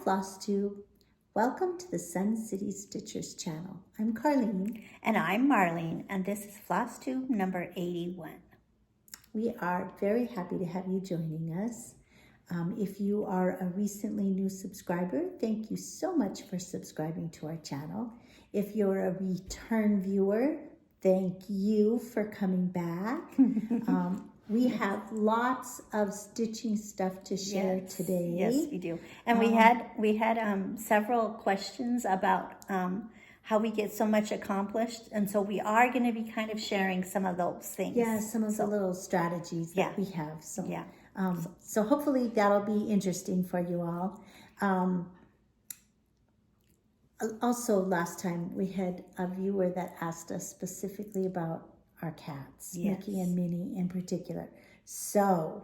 Flosstube. Welcome to the Sun City Stitchers channel. I'm Carlene. And I'm Marlene, and this is Flosstube number 81. We are very happy to have you joining us. If you are a recently new subscriber, thank you so much for subscribing to our channel. If you're a return viewer, thank you for coming back. We have lots of stitching stuff to share today. Yes, we do. And we had several questions about how we get so much accomplished, and so we are going to be kind of sharing some of those things. Yeah, some of the little strategies that we have. So hopefully that'll be interesting for you all. Also, last time we had a viewer that asked us specifically about our cats, Mickey and Minnie in particular. So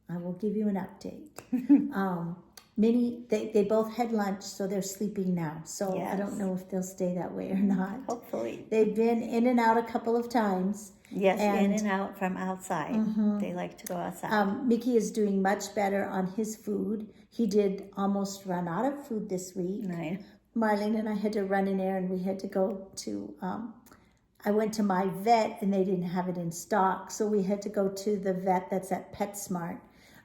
I will give you an update. Minnie, they both had lunch, so they're sleeping now. So I don't know if they'll stay that way or not. Hopefully. They've been in and out a couple of times. Yes, in and out from outside. They like to go outside. Mickey is doing much better on his food. He did almost run out of food this week. Right. Marlene and I had to run an errand. We had to go to... I went to my vet and they didn't have it in stock. So we had to go to the vet that's at PetSmart.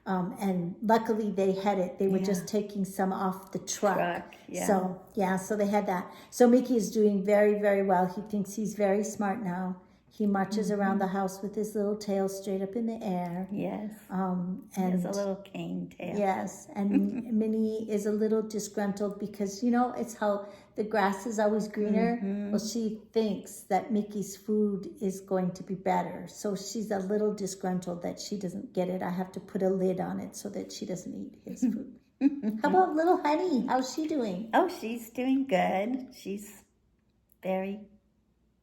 And luckily they had it. They were just taking some off the truck. So they had that. So Mickey is doing very, very well. He thinks he's very smart now. He marches around the house with his little tail straight up in the air. Yes. And he has a little cane tail. Yes. And Minnie is a little disgruntled because, you know, it's how the grass is always greener. Well, she thinks that Mickey's food is going to be better. So she's a little disgruntled that she doesn't get it. I have to put a lid on it so that she doesn't eat his food. How about little Honey? How's she doing? Oh, she's doing good. She's very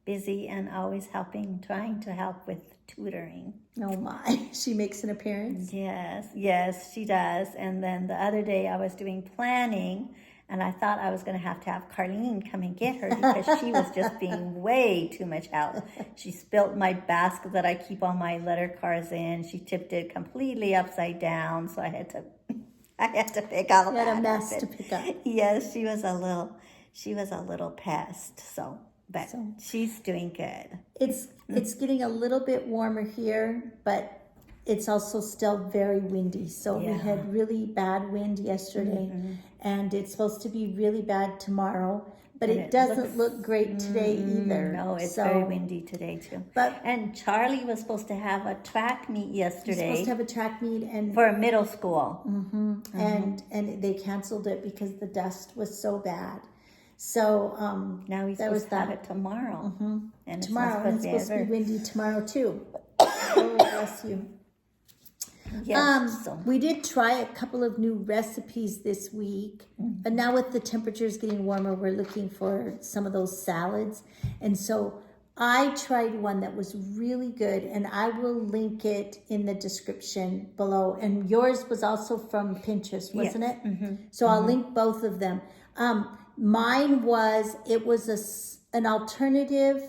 busy and always trying to help with tutoring. Oh my, she makes an appearance? Yes, she does. And then the other day I was doing planning and I thought I was going to have Carlene come and get her because she was just being way too much help. She spilt my basket that I keep all my letter cards in. She tipped it completely upside down, so I had to pick all that up. You had a mess to pick up. Yes, she was a little pest, but she's doing good. It's getting a little bit warmer here, but it's also still very windy. So we had really bad wind yesterday, and it's supposed to be really bad tomorrow. But it doesn't look great today either. No, it's very windy today too. And Charlie was supposed to have a track meet yesterday. He's supposed to have a track meet and for a middle school. And they canceled it because the dust was so bad. So now he's supposed to have it tomorrow. And tomorrow, and it's supposed to be windy tomorrow too. Oh, bless you. Yes, we did try a couple of new recipes this week, but now with the temperatures getting warmer, we're looking for some of those salads. And so I tried one that was really good, and I will link it in the description below. And yours was also from Pinterest, wasn't it? So I'll link both of them. Mine was, an alternative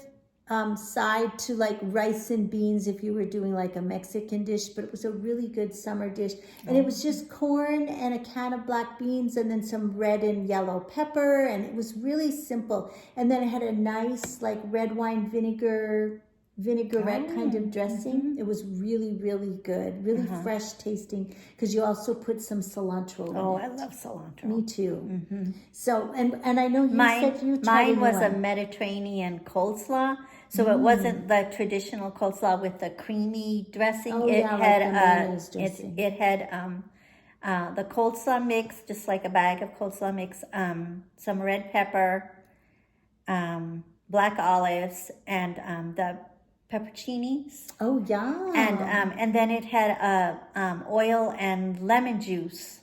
side to like rice and beans if you were doing like a Mexican dish, but it was a really good summer dish. And it was just corn and a can of black beans and then some red and yellow pepper, and it was really simple. And then it had a nice like red wine vinaigrette kind of dressing. It was really, really good, really fresh tasting, because you also put some cilantro in it. I love cilantro. Me too. So, and I know you said you tried mine was a Mediterranean coleslaw. So it wasn't the traditional coleslaw with the creamy dressing. It had the coleslaw mix, just like a bag of coleslaw mix, some red pepper, black olives, and the pepperoncinis. Oh yeah. And then it had oil and lemon juice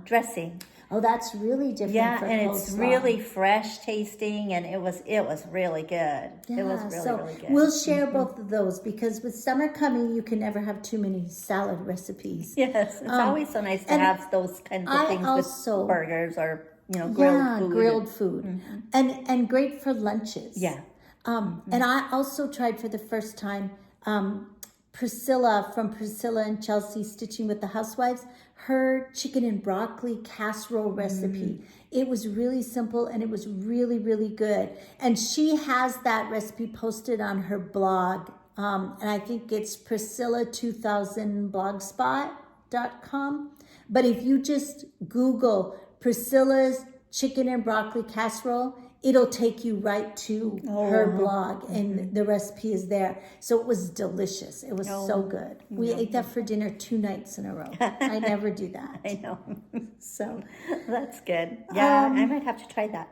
dressing. Oh, that's really different. For and coleslaw. It's really fresh tasting, and it was really good. Yeah, it was really good. We'll share both of those, because with summer coming, you can never have too many salad recipes. Yes, it's always so nice to have those kinds of things with burgers or grilled food, and great for lunches. Yeah. And I also tried for the first time Priscilla from Priscilla and Chelsea Stitching with the Housewives, her chicken and broccoli casserole recipe. It was really simple and it was really, really good. And she has that recipe posted on her blog. And I think it's Priscilla2000blogspot.com. But if you just Google Priscilla's chicken and broccoli casserole, it'll take you right to her blog, and the recipe is there. So it was delicious. It was so good. We ate that for dinner 2 nights in a row. I never do that. I know. So That's good. Yeah, I might have to try that.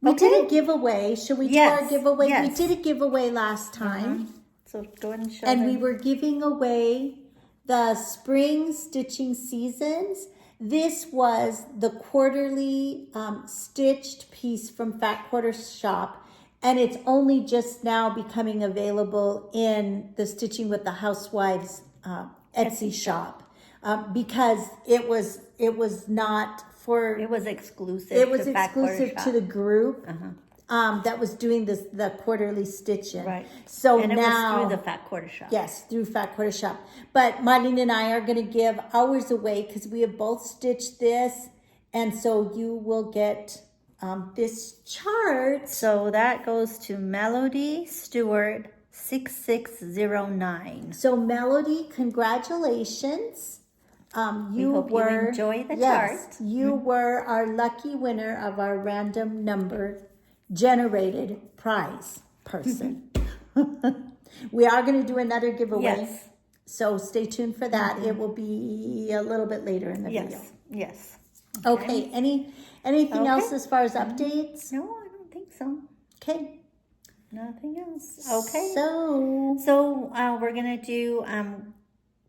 we did a giveaway. Should we do Yes, our giveaway? yes. We did a giveaway last time. So go ahead and show And them. we were giving away the spring stitching seasons. This was the quarterly stitched piece from Fat Quarter Shop, and it's only just now becoming available in the Stitching with the Housewives Etsy shop because it was not for It was exclusive. it was to Fat Quarter exclusive Shop. to the group that was doing the quarterly stitching. Right. So And it now was through the Fat Quarter Shop. yes, through Fat Quarter Shop. But Marlene and I are going to give ours away because we have both stitched this, and so you will get this chart. So that goes to Melody Stewart 6609. So Melody, congratulations. You hope you were enjoy the yes, chart. you were our lucky winner of our random number generated prize person. We are going to do another giveaway. Yes. So stay tuned for that. It will be a little bit later in the video. Yes. Yes. Okay. Anything else as far as updates? No, I don't think so. Okay. Nothing else. Okay. So We're going to do,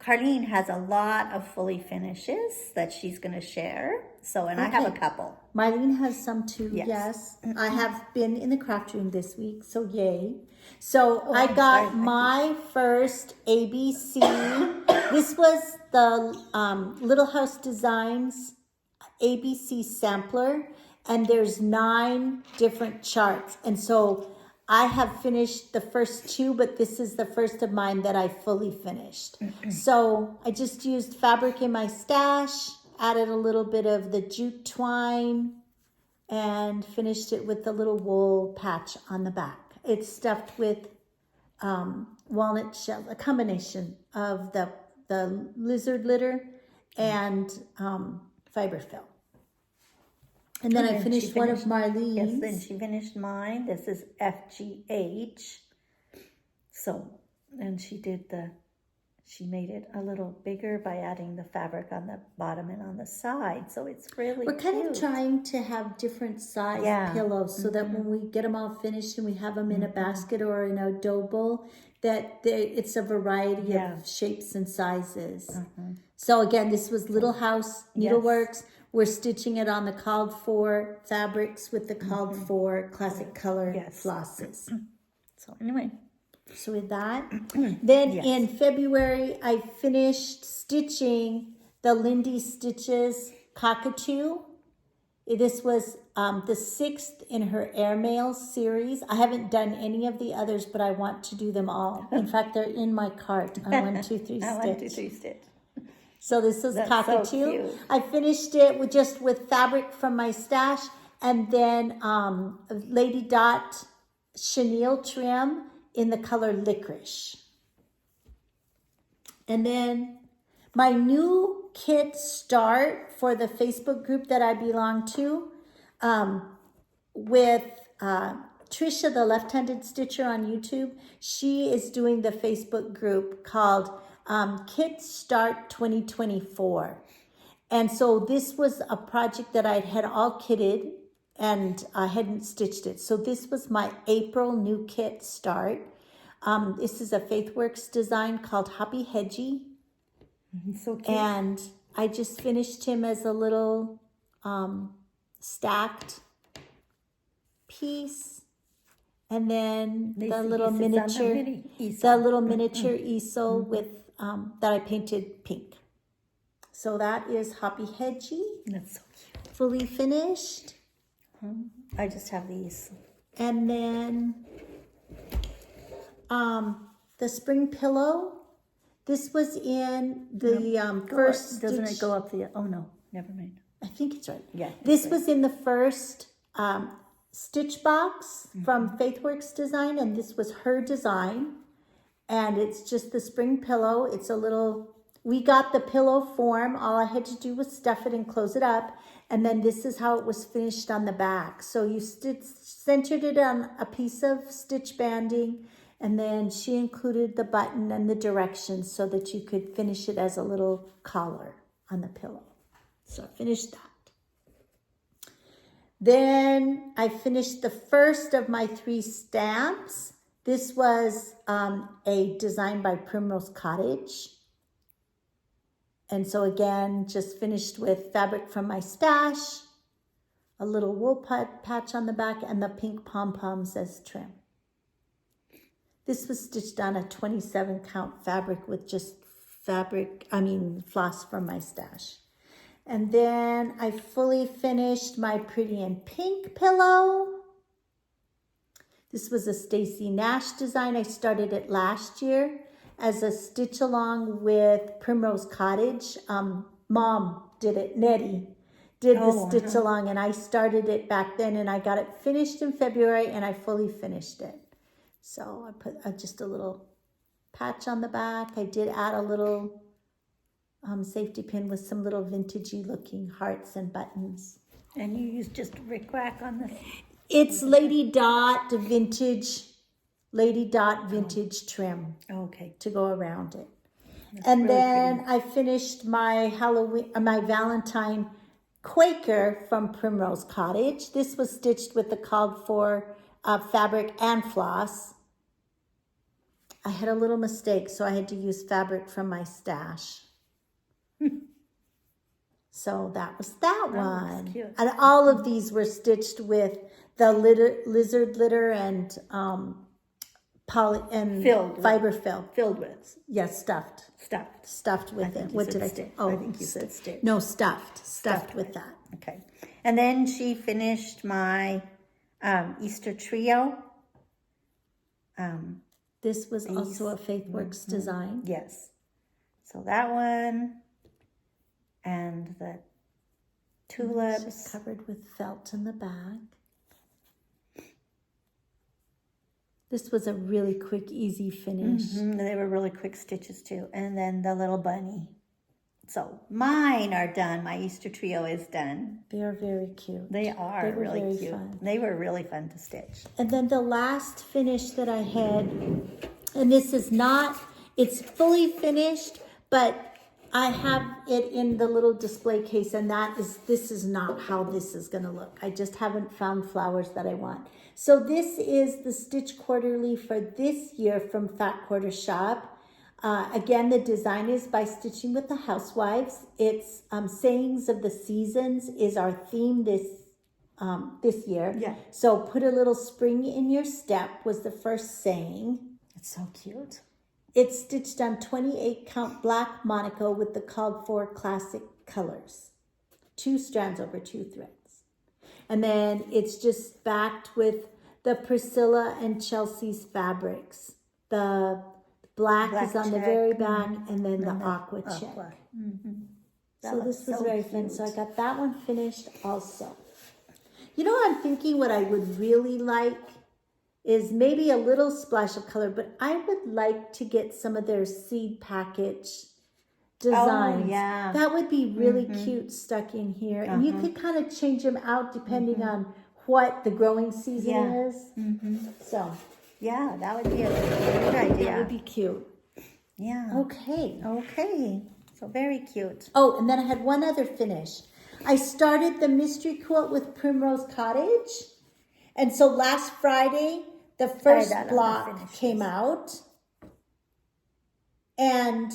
Carlene has a lot of fully finishes that she's going to share. So, and I have a couple. Marlene has some too. Yes. Yes. I have been in the craft room this week. So yay. So I I'm got sorry, my first ABC. This was the Little House Designs ABC sampler. And there's 9 different charts. And so I have finished the first 2, but this is the first of mine that I fully finished. So I just used fabric in my stash, added a little bit of the jute twine, and finished it with the little wool patch on the back. It's stuffed with walnut shell, a combination of the lizard litter and fiberfill. And then I finished one of Marlene's. Yes, then she finished mine. This is FGH. So, and she made it a little bigger by adding the fabric on the bottom and on the side. So it's really We're kind cute. of trying to have different size pillows so that when we get them all finished and we have them in a basket or in a dough bowl, that it's a variety of shapes and sizes. So again, this was Little House Needleworks. We're stitching it on the called for fabrics with the called for classic color flosses. So anyway. So with that, then in February, I finished stitching the Lindy Stitches Cockatoo. This was the 6th in her Airmail series. I haven't done any of the others, but I want to do them all. In fact, they're in my cart on 1, 2, 3 stitch. 1, 2, 3 stitch. So this is That's Cockatoo. so cute. I finished it with fabric from my stash, and then Lady Dot chenille trim in the color Licorice. And then my new kit start for the Facebook group that I belong to with Trisha, the left-handed stitcher on YouTube. She is doing the Facebook group called Kit Start 2024. And so this was a project that I had all kitted and I hadn't stitched it. So this was my April new kit start. This is a Faithwurks design called Hoppy Hedgie. So cute. And I just finished him as a little stacked piece. And then the little miniature easel with that I painted pink. So that is Hoppy Hedgie. That's so cute. Fully finished. I just have these. And then the spring pillow. This was in the first. Doesn't stitch. it go up the? Oh no, never mind. I think it's right. Yeah. This was in the first stitch box from Faithwurks Design, and this was her design. And it's just the spring pillow. It's a little, we got the pillow form. All I had to do was stuff it and close it up. And then this is how it was finished on the back. So you centered it on a piece of stitch banding, and then she included the button and the directions so that you could finish it as a little collar on the pillow. So I finished that. Then I finished the first of my 3 stamps. This was a design by Primrose Cottage. And so again, just finished with fabric from my stash, a little wool patch on the back, and the pink pom-poms as trim. This was stitched on a 27 count fabric with just floss from my stash. And then I fully finished my Pretty in Pink pillow. This was a Stacy Nash design. I started it last year as a stitch along with Primrose Cottage. Mom did it, Nettie did the stitch along, and I started it back then, and I got it finished in February, and I fully finished it. So I put just a little patch on the back. I did add a little safety pin with some little vintagey looking hearts and buttons. And you used just rickrack on this? It's Lady Dot vintage trim. Okay. To go around it. That's And really then pretty. I finished my my Valentine Quaker from Primrose Cottage. This was stitched with the called for fabric and floss. I had a little mistake, so I had to use fabric from my stash. So that was that one. Looks cute. And all of these were stitched with the lizard litter and poly and fiber fill. Filled with. Yes, stuffed with it. What did I say? I think you said stitch. No, stuffed with that. Okay. And then she finished my Easter trio. This was also a Faithwurks design. Yes. So that one and the It's tulips. just covered with felt in the back. This was a really quick, easy finish. They were really quick stitches too. And then the little bunny. So mine are done. My Easter trio is done. They are very cute. They are They were really very cute. fun. They were really fun to stitch. And then the last finish that I had, and this is not, it's fully finished, but I have it in the little display case, and this is not how this is going to look. I just haven't found flowers that I want. So this is the Stitch Quarterly for this year from Fat Quarter Shop. Again, the design is by Stitching with the Housewives. It's Sayings of the Seasons is our theme this year. Yeah. So put a little spring in your step was the first saying. It's so cute. It's stitched on 28 count black Monaco with the called for classic colors. 2 strands over 2 threads. And then it's just backed with the Priscilla and Chelsea's fabrics. The black is on the check. very back, and then the aqua check. Aqua. So this was so very fun. cute. So I got that one finished also. You know, I'm thinking what I would really like is maybe a little splash of color, but I would like to get some of their seed package designs. Oh, yeah. That would be really cute stuck in here. And you could kind of change them out depending on what the growing season is. So Yeah, that would be a good idea. that would be cute. Yeah. Okay. Okay. So very cute. Oh, and then I had one other finish. I started the mystery quilt with Primrose Cottage. And so last Friday, the first that on the block finishes. came out. And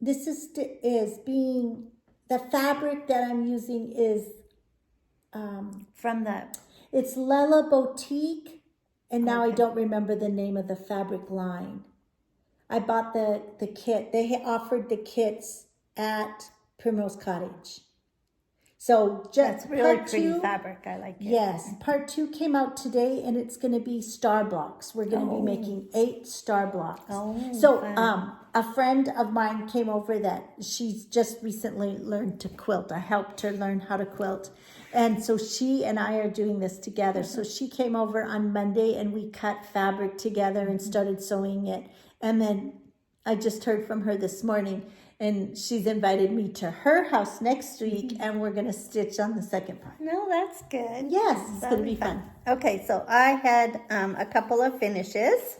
this is being, the fabric that I'm using is, From the it's Lella Boutique. And now I don't remember the name of the fabric line. I bought the kit. They offered the kits at Primrose Cottage. So That's just really part pretty two. fabric. I like it. Yes, part 2 came out today, and it's going to be star blocks. We're going to be making 8 star blocks. Oh, so fun. a friend of mine came over that she's just recently learned to quilt. I helped her learn how to quilt. And so she and I are doing this together. So she came over on Monday, and we cut fabric together and started sewing it. And then I just heard from her this morning, and she's invited me to her house next week, and we're going to stitch on the second part. No, that's good. Yes, it's That'll going to be fun. Okay, so I had a couple of finishes.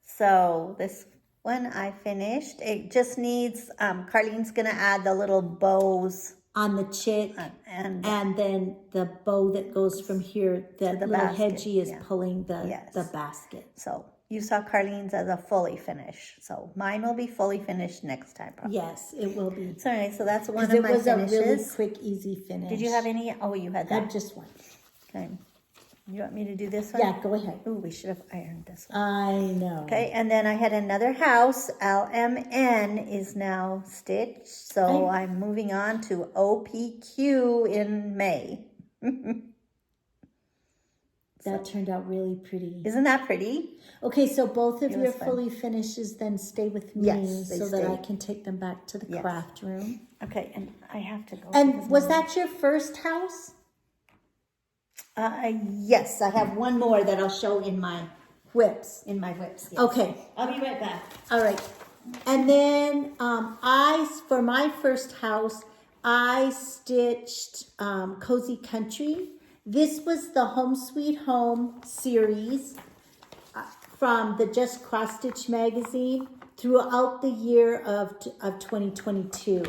So this one I finished. It just needs, Carlene's going to add the little bows. On the chick, And then the bow that goes from here, that the little basket, hedgie is yeah. pulling the Yes. basket. so you saw Carlene's as a fully finished. So mine will be fully finished next time, probably. Yes, it will be. So anyway, so that's one Because of it my was a finishes. really quick, easy finish. Did you have any? Oh, you had I that. had just one. Okay. You want me to do this one? Yeah, go ahead. Ooh, we should have ironed this one. I know. Okay, and then I had another house. LMN is now stitched, so I'm moving on to OPQ in May. That turned out really pretty. Isn't that pretty? Okay, so both of It your was fun. fully finishes then stay with me, Yes, they so that I stay. can take them back to the Yes. craft room. Okay, and I have to go. And was that your first house? Yes, I have one more that I'll show in my Whips. whips. Yes. Okay. I'll be right back. All right. And then for my first house, I stitched Cozy Country. This was the Home Sweet Home series from the Just Cross Stitch magazine throughout the year of 2022.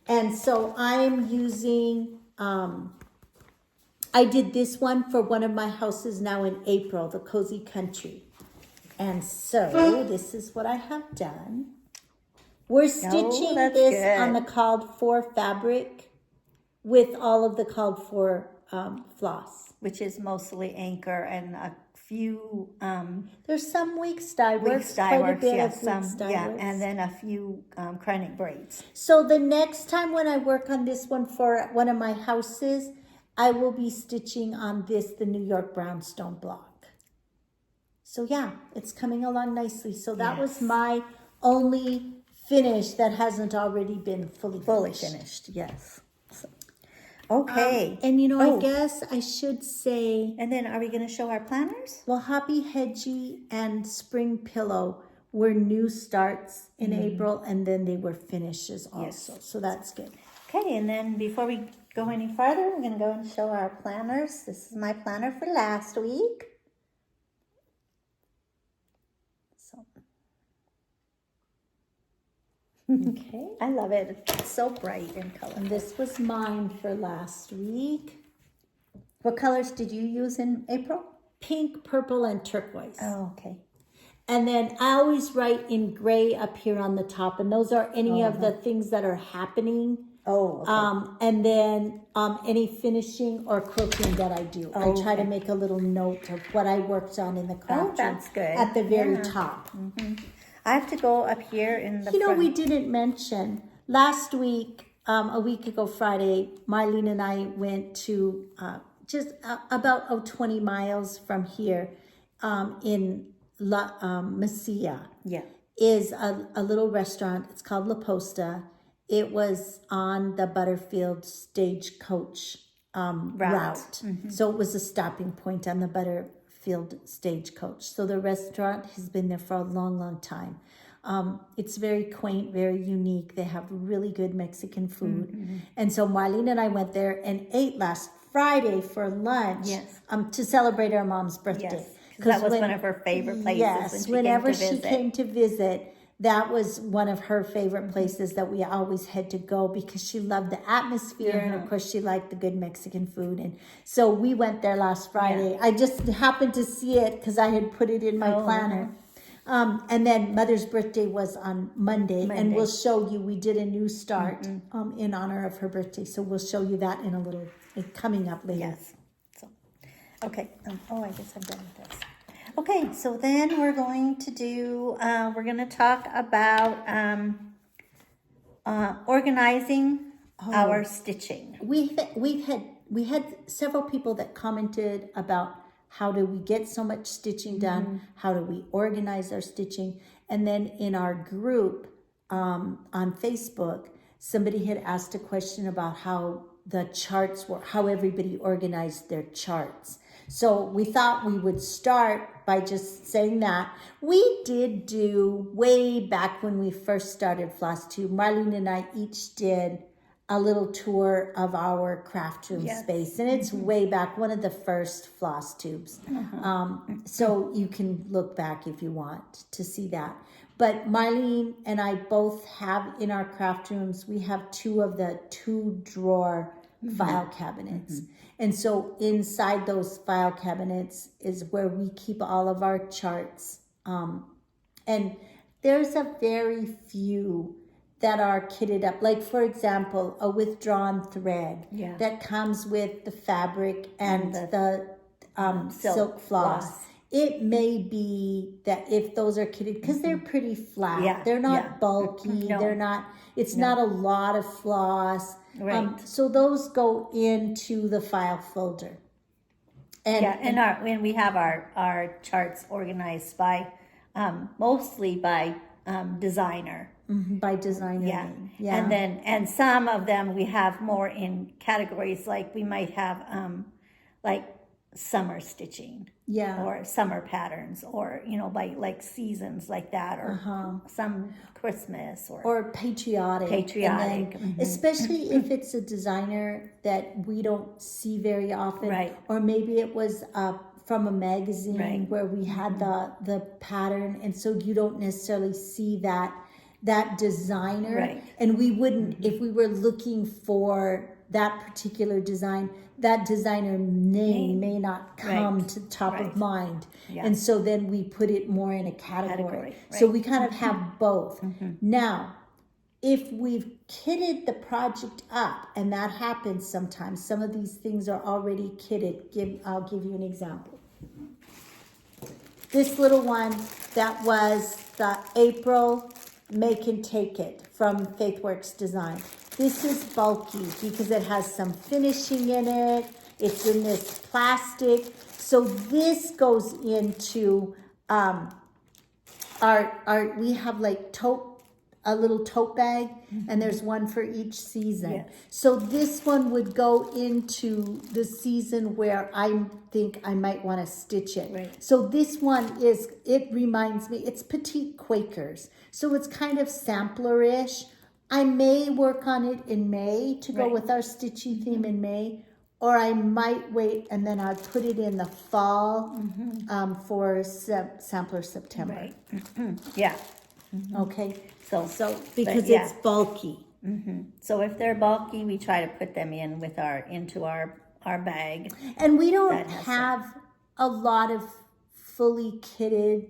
And so I'm using, I did this one for one of my houses now in April, the Cozy Country. And so this is what I have done. We're stitching that's this good. on the called for fabric with all of the called for floss. Which is mostly anchor and a few There's some weeks dye works, weeks dye quite a works, bit yeah, of some, weeks dye yeah, works. and then a few chronic braids. So the next time when I work on this one for one of my houses, I will be stitching on this, the New York brownstone block. So yeah, it's coming along nicely. So that was my only finish that hasn't already been fully Finished, yes. So, okay. And you know, I guess I should say, And then are we going to show our planners? well, Hoppy Hedgie and Spring Pillow were new starts in April, and then they were finishes also. So that's good. Okay, and then before we go any farther, we're going to go and show our planners. This is my planner for last week. So, Okay. I love it. It's so bright in color. And this was mine for last week. What colors did you use in April? Pink, purple, and turquoise. Oh, okay. And then I always write in gray up here on the top, and those are any of the things that are happening. Oh, okay. And then any finishing or quilting that I do. I try to make a little note of what I worked on in the craft room that's good. at the very Yeah. top. I have to go up here in the You know, front. we didn't mention last week, a week ago Friday, Marlene and I went to just about 20 miles from here in MAYnia. Yeah. Is a little restaurant. It's called La Posta. It was on the Butterfield stagecoach route. So it was a stopping point on the Butterfield stagecoach. So the restaurant has been there for a long, long time. It's very quaint, very unique. They have really good Mexican food. And so Marlene and I went there and ate last Friday for lunch to celebrate our mom's birthday. Yes. That was one of her favorite places. Yes, whenever she came to visit, that was one of her favorite places that we always had to go because she loved the atmosphere and of course she liked the good Mexican food. And so we went there last Friday. I just happened to see it because I had put it in my planner. And then Mother's birthday was on Monday, and we'll show you, we did a new start in honor of her birthday. So we'll show you that in a little, coming up later. Yes. So, okay. I guess I'm done with this. Okay, so then we're going to do, we're going to talk about organizing our stitching? We had several people that commented about how do we get so much stitching done? How do we organize our stitching? And then in our group on Facebook, somebody had asked a question about how the charts were, how everybody organized their charts. So we thought we would start by just saying that. We did do, way back when we first started Flosstube, Marlene and I each did a little tour of our craft room space. And it's way back, one of the first Flosstubes. So you can look back if you want to see that. But Marlene and I both have in our craft rooms, we have two of the 2-drawer file cabinets. And so inside those file cabinets is where we keep all of our charts. And there's a very few that are kitted up. Like, for example, a withdrawn thread that comes with the fabric and the silk floss. It may be that if those are kitted, because they're pretty flat, they're not bulky, they're not, it's not a lot of floss. So those go into the file folder. And we have our charts organized by mostly by designer. By designer. And some of them we have more in categories, like we might have like summer stitching, or summer patterns, or by like seasons like that, or some Christmas or patriotic. And then, especially if it's a designer that we don't see very often, or maybe it was from a magazine where we had the pattern, and so you don't necessarily see that designer, and we wouldn't, if we were looking for that particular design, that designer name may not come to top of mind. And so then we put it more in a category. So we kind of have both. Now, if we've kitted the project up, and that happens sometimes, some of these things are already kitted. I'll give you an example. This little one, that was the April Make and Take It from Faithwurks Design. This is bulky because it has some finishing in it. It's in this plastic. So this goes into we have like a little tote bag, and there's one for each season. So this one would go into the season where I think I might want to stitch it. So this one it reminds me, it's Petite Quakers. So it's kind of sampler-ish. I may work on it in May to go with our stitching theme in May, or I might wait and then I'll put it in the fall for sampler September. Okay. So because it's bulky. So if they're bulky, we try to put them in with into our bag. And we don't have a lot of fully kitted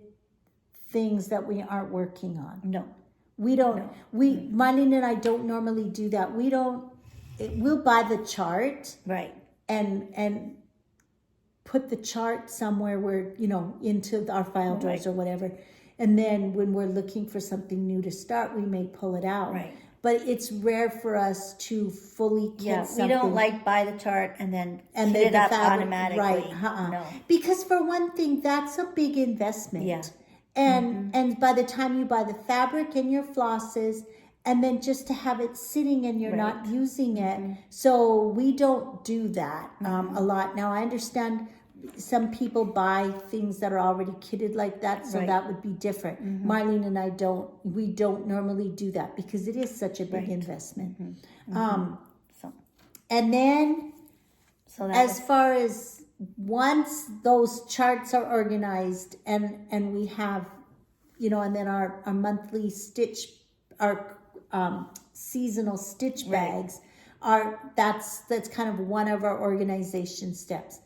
things that we aren't working on. No. We don't. Marlene and I don't normally do that. We'll buy the chart. And put the chart somewhere where, into our file drawers or whatever. And then when we're looking for something new to start, we may pull it out. But it's rare for us to fully kit something. We don't buy the chart and then kit it up automatically. No. Because for one thing, that's a big investment. And by the time you buy the fabric and your flosses, and then just to have it sitting and you're not using it. So we don't do that a lot. Now, I understand some people buy things that are already kitted like that, so that would be different. Marlene and I we don't normally do that because it is such a big investment. And then as far as once those charts are organized and we have, and then our monthly stitch, our seasonal stitch bags that's kind of one of our organization steps.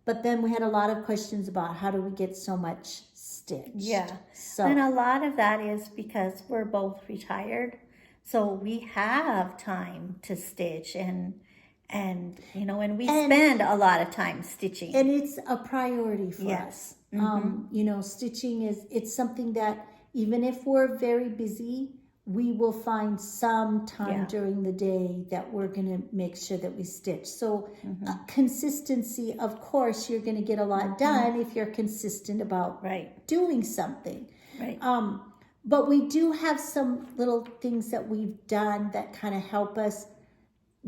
But then we had a lot of questions about how do we get so much stitch. So, and a lot of that is because we're both retired, so we have time to stitch and we spend a lot of time stitching, and it's a priority for us. Stitching it's something that even if we're very busy, we will find some time Yeah. during the day that we're going to make sure that we stitch. So consistency, of course, you're going to get a lot done if you're consistent about Right. doing something. Right. But we do have some little things that we've done that kind of help us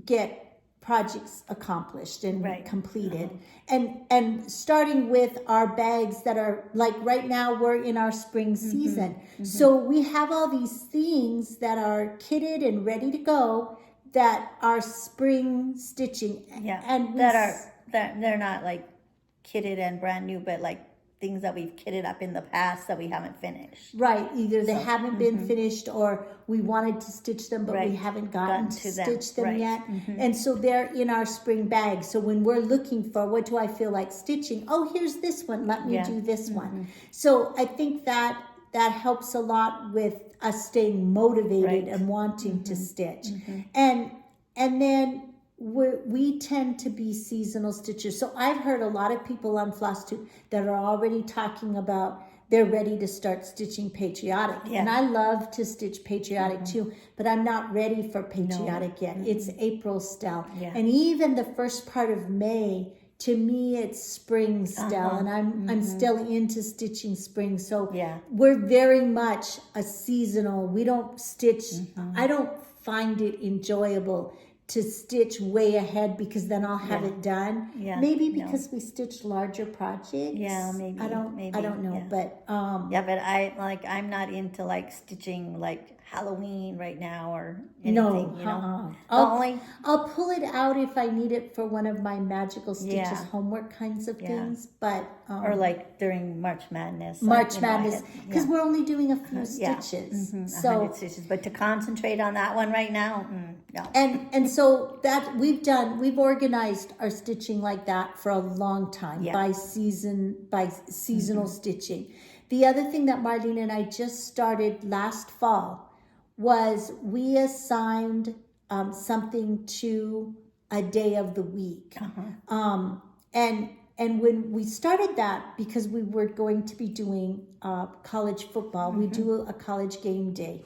get projects accomplished and Right. completed. And starting with our bags that are like right now we're in our spring season. So we have all these things that are kitted and ready to go that are spring stitching. Yeah. And They're not like kitted and brand new, but like things that we've kitted up in the past that we haven't finished. right, either they haven't been finished or we wanted to stitch them but we Right. haven't gotten to to them. stitch them Right. yet. And so they're in our spring bag. So when we're looking for what do I feel like stitching, oh, here's this one, let me Yeah. do this one. So I think that helps a lot with us staying motivated Right. and wanting to stitch. And then we tend to be seasonal stitchers. So I've heard a lot of people on Flosstube that are already talking about they're ready to start stitching patriotic. Yeah. And I love to stitch patriotic too, but I'm not ready for patriotic yet. It's April still. Yeah. And even the first part of May, to me it's spring still, and I'm still into stitching spring. So Yeah. we're very much a seasonal. We don't stitch. I don't find it enjoyable to stitch way ahead because then I'll have it done. Yeah. Maybe No. because we stitch larger projects. Yeah, maybe. I don't know, Yeah. but Yeah, but I'm not into like stitching like Halloween right now or no, anything, you know. I'll, I'll pull it out if I need it for one of my magical stitches Yeah. homework kinds of Yeah. things, but or like during March Madness. March you know, I Madness had- because we're only doing a few yeah. stitches. 100 So stitches, but to concentrate on that one right now, no. and so that we've organized our stitching like that for a long time. Yeah. By seasonal stitching. The other thing that Marlene and I just started last fall was we assigned something to a day of the week. And when we started that, because we were going to be doing college football, we do a college game day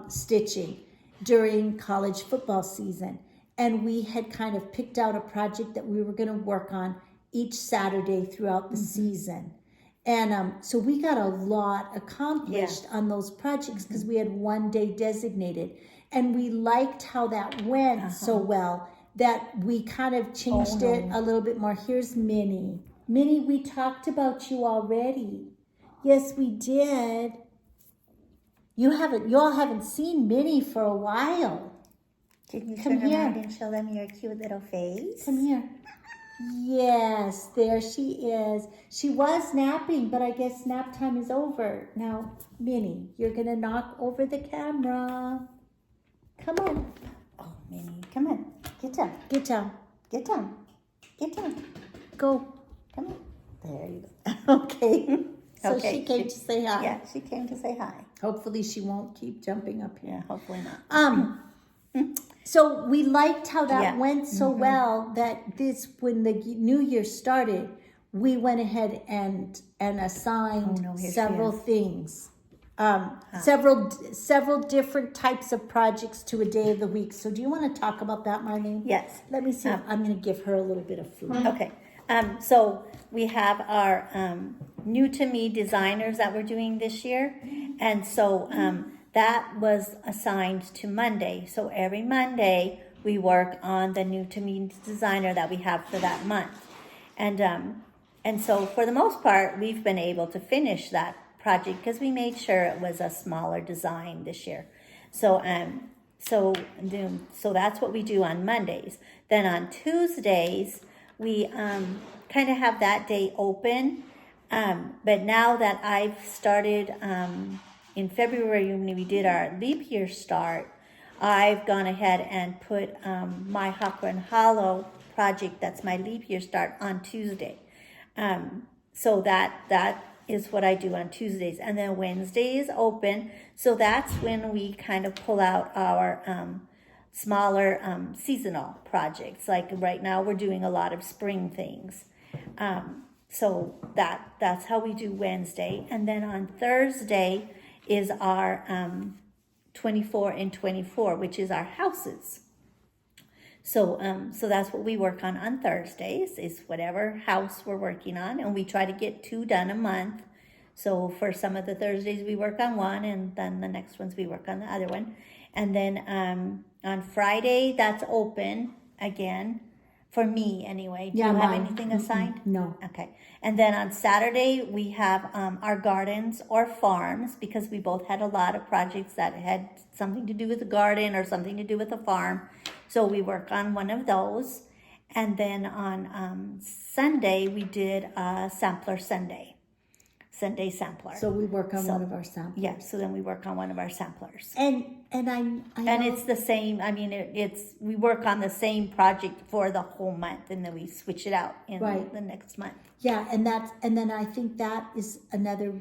stitching during college football season. And we had kind of picked out a project that we were going to work on each Saturday throughout the season. And so we got a lot accomplished on those projects because we had one day designated. And we liked how that went so well that we kind of changed it a little bit more. Here's Minnie. Minnie, we talked about you already. Yes, we did. You all haven't seen Minnie for a while. Can you Come turn here. around and show them your cute little face? Come here. Yes, there she is. She was napping, but I guess nap time is over. Now, Minnie, you're going to knock over the camera. Come on. Oh, Minnie, come on. Get down. Get down. Get down. Get down. Go. Come on. There you go. Okay. So Okay. she came to say hi. Yeah, she came to say hi. Hopefully she won't keep jumping up here. Yeah, hopefully not. So we liked how that Yeah. went so well that when the new year started, we went ahead and assigned here she several is. things, several different types of projects to a day of the week. So do you want to talk about that, Marlene? Yes. Let me see. I'm going to give her a little bit of food. Okay. So we have our new to me designers that we're doing this year. And so that was assigned to Monday. So every Monday we work on the new to me designer that we have for that month. And so for the most part, we've been able to finish that project because we made sure it was a smaller design this year. So that's what we do on Mondays. Then on Tuesdays, we kind of have that day open. But now that I've started in February when we did our leap year start, I've gone ahead and put my Hopper and Hollow project, that's my leap year start, on Tuesday. So that is what I do on Tuesdays. And then Wednesday is open. So that's when we kind of pull out our smaller seasonal projects. Like right now we're doing a lot of spring things. So that's how we do Wednesday. And then on Thursday is our 24 and 24, which is our houses. So that's what we work on Thursdays, is whatever house we're working on, and we try to get 2 done a month. So for some of the Thursdays we work on one, and then the next ones we work on the other one. And then on Friday, that's open again, for me anyway. Do you have anything assigned? No. Okay. And then on Saturday, we have our gardens or farms, because we both had a lot of projects that had something to do with the garden or something to do with the farm. So we work on one of those. And then on Sunday, we did a sampler Sunday sampler. So we work on one of our samples. Yeah, so then we work on one of our samplers. And I And know, it's the same, I mean, we work on the same project for the whole month, and then we switch it out in the next month. yeah, and then I think that is another,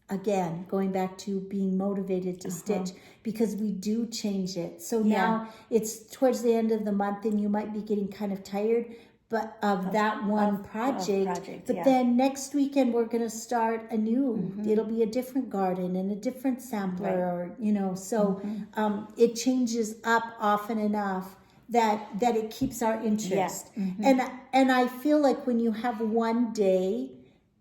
again, going back to being motivated to stitch, because we do change it. So now it's towards the end of the month, and you might be getting kind of tired, but of that one project. But then next weekend we're going to start a new. It'll be a different garden and a different sampler, or So it changes up often enough that it keeps our interest. And I feel like when you have one day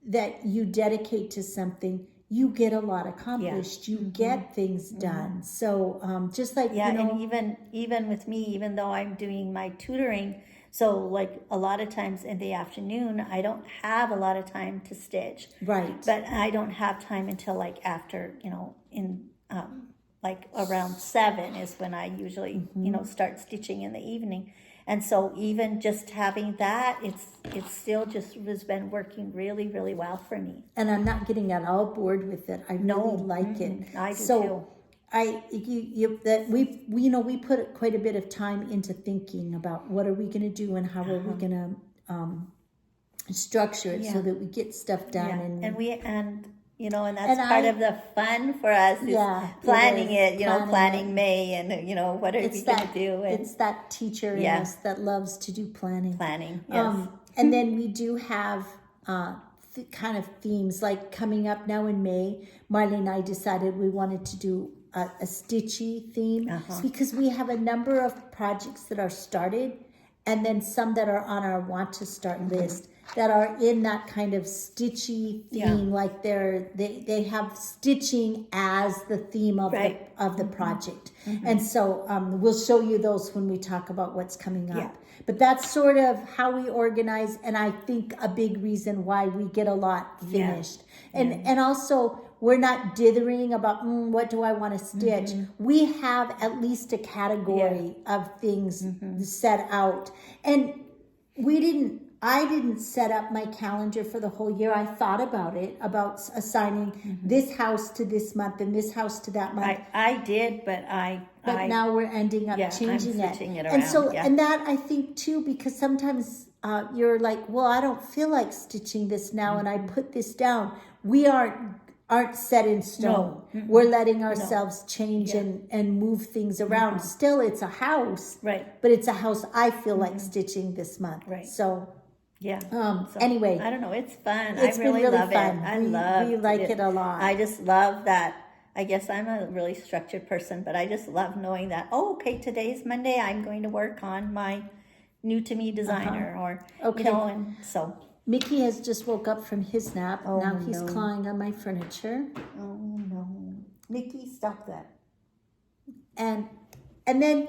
that you dedicate to something, you get a lot accomplished. You get things done. So just like and even with me, even though I'm doing my tutoring. So, like, a lot of times in the afternoon, I don't have a lot of time to stitch. Right. But I don't have time until, like, after, in, like, around 7 is when I usually, start stitching in the evening. And so even just having that, it's still just has been working really, really well for me. And I'm not getting at all bored with it. I really like it. I do too. We put quite a bit of time into thinking about what are we going to do and how are we going to structure it so that we get stuff done. And that's part of the fun for us is planning it, planning May, and what are we going to do? And it's that teacher in us that loves to do planning. Yes. And then we do have kind of themes, like coming up now in May. Marley and I decided we wanted to do a stitchy theme, because we have a number of projects that are started, and then some that are on our want to start list that are in that kind of stitchy theme, like they have stitching as the theme of the project. And so we'll show you those when we talk about what's coming up. But that's sort of how we organize, and I think a big reason why we get a lot finished. And also, we're not dithering about what do I want to stitch. We have at least a category of things set out. And I didn't set up my calendar for the whole year. I thought about it, about assigning this house to this month and this house to that month. I did, but now we're ending up changing it. And so, and that I think too, because sometimes you're like, well, I don't feel like stitching this now, and I put this down. We aren't set in stone. No. We're letting ourselves change and move things around. Still, it's a house, but it's a house I feel like stitching this month. So, anyway, I don't know. It's fun. It's I really love fun. it. We like it a lot. I just love that. I guess I'm a really structured person, but I just love knowing that, today's Monday. I'm going to work on my new to me designer and so. Mickey has just woke up from his nap. Now he's clawing on my furniture. Oh no. Mickey, stop that. And then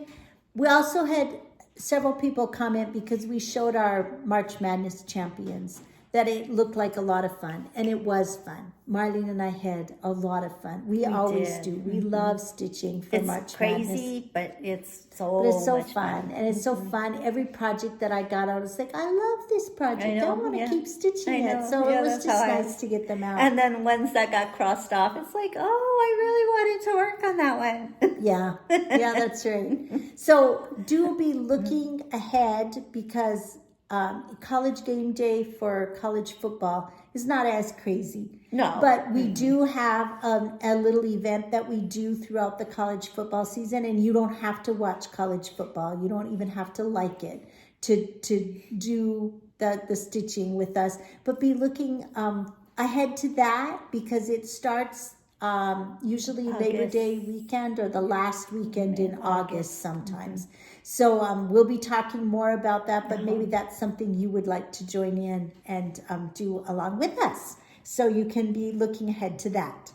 we also had several people comment, because we showed our March Madness champions, that it looked like a lot of fun, and it was fun. Marlene and I had a lot of fun. We always do. We love stitching for March Madness. It's crazy, but it's so much fun. And it's so fun. Every project that I got out, it's like, I love this project. I want to keep stitching it. So it was just nice to get them out. And then ones that got crossed off, it's like, I really wanted to work on that one. Yeah, that's right. So do be looking ahead, because college game day for college football is not as crazy. No. But we do have a little event that we do throughout the college football season, and you don't have to watch college football. You don't even have to like it to do the stitching with us. But be looking ahead to that, because it starts usually Labor August. Day weekend or the last weekend in August sometimes. So we'll be talking more about that, but maybe that's something you would like to join in and do along with us. So you can be looking ahead to that.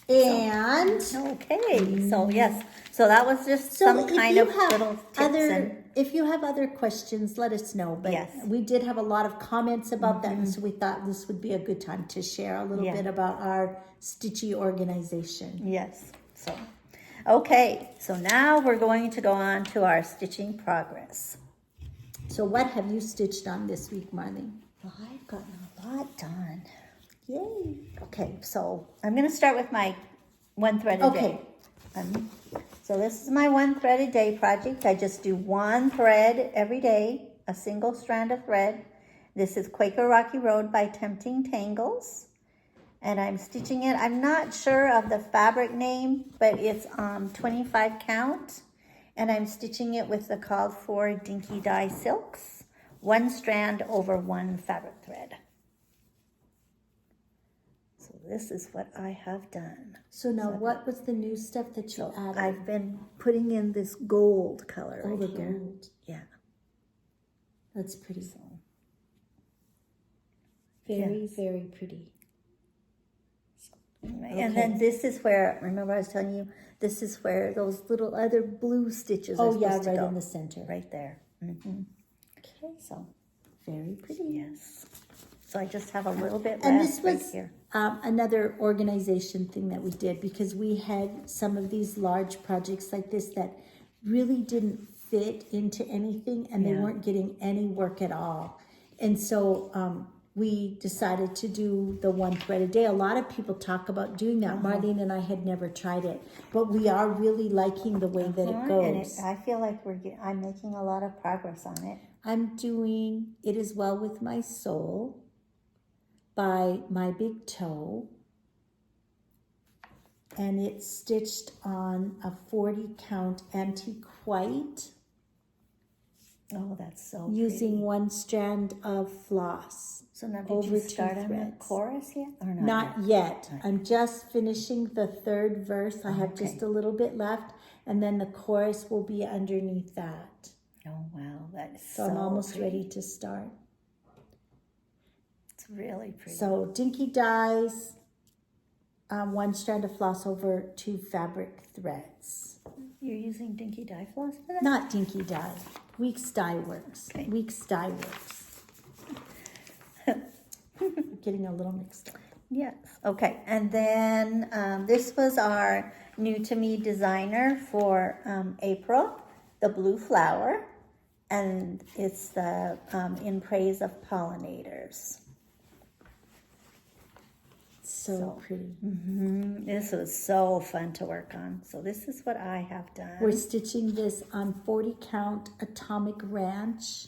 And Okay, so yes, so that was just some kind of little tips if you have other questions, let us know. But Yes. we did have a lot of comments about that, and so we thought this would be a good time to share a little bit about our stitchy organization. Yes, so, okay, so now we're going to go on to our stitching progress. So what have you stitched on this week, Marlene? Well, I've gotten a lot done. Yay. Okay, so I'm going to start with my one thread a day. So this is my one thread a day project. I just do one thread every day, a single strand of thread. This is Quaker Rocky Road by Tempting Tangles. And I'm stitching it. I'm not sure of the fabric name, but it's 25 count. And I'm stitching it with the called for Dinky Dye Silks, one strand over one fabric thread. So this is what I have done. So now what was the new stuff that you added? I've been putting in this gold color the right here. gold. Yeah. That's pretty. Very, very pretty. And then this is where, remember I was telling you, this is where those little other blue stitches are supposed to right go. in the center. Right there. Mm-hmm. Okay. So, Very pretty. yes. So I just have a little bit And left this was right here. another organization thing that we did, because we had some of these large projects like this that really didn't fit into anything, and they weren't getting any work at all. And so we decided to do the one thread a day. A lot of people talk about doing that. Marlene and I had never tried it, but we are really liking the way that it goes. And I feel like I'm making a lot of progress on it. I'm doing It Is Well With My Soul by My Big Toe, and it's stitched on a 40 count antique white Oh, that's so using pretty. one strand of floss. So now did over you 2 start on the threads. chorus yet? Or Not yet. I'm just finishing the third verse. I have just a little bit left, and then the chorus will be underneath that. Oh, wow. That is So I'm almost ready to start. It's really pretty. So Dinky dyes, one strand of floss over 2 fabric threads. You're using Dinky Dye Floss for that? Not Dinky Dye, Weeks Dye Works. Okay. Weeks Dye Works. Getting a little mixed up. Yes. Okay. And then this was our new to me designer for April, the blue flower, and it's the In Praise of Pollinators. So pretty. This was so fun to work on. So this is what I have done. We're stitching this on 40 count Atomic Ranch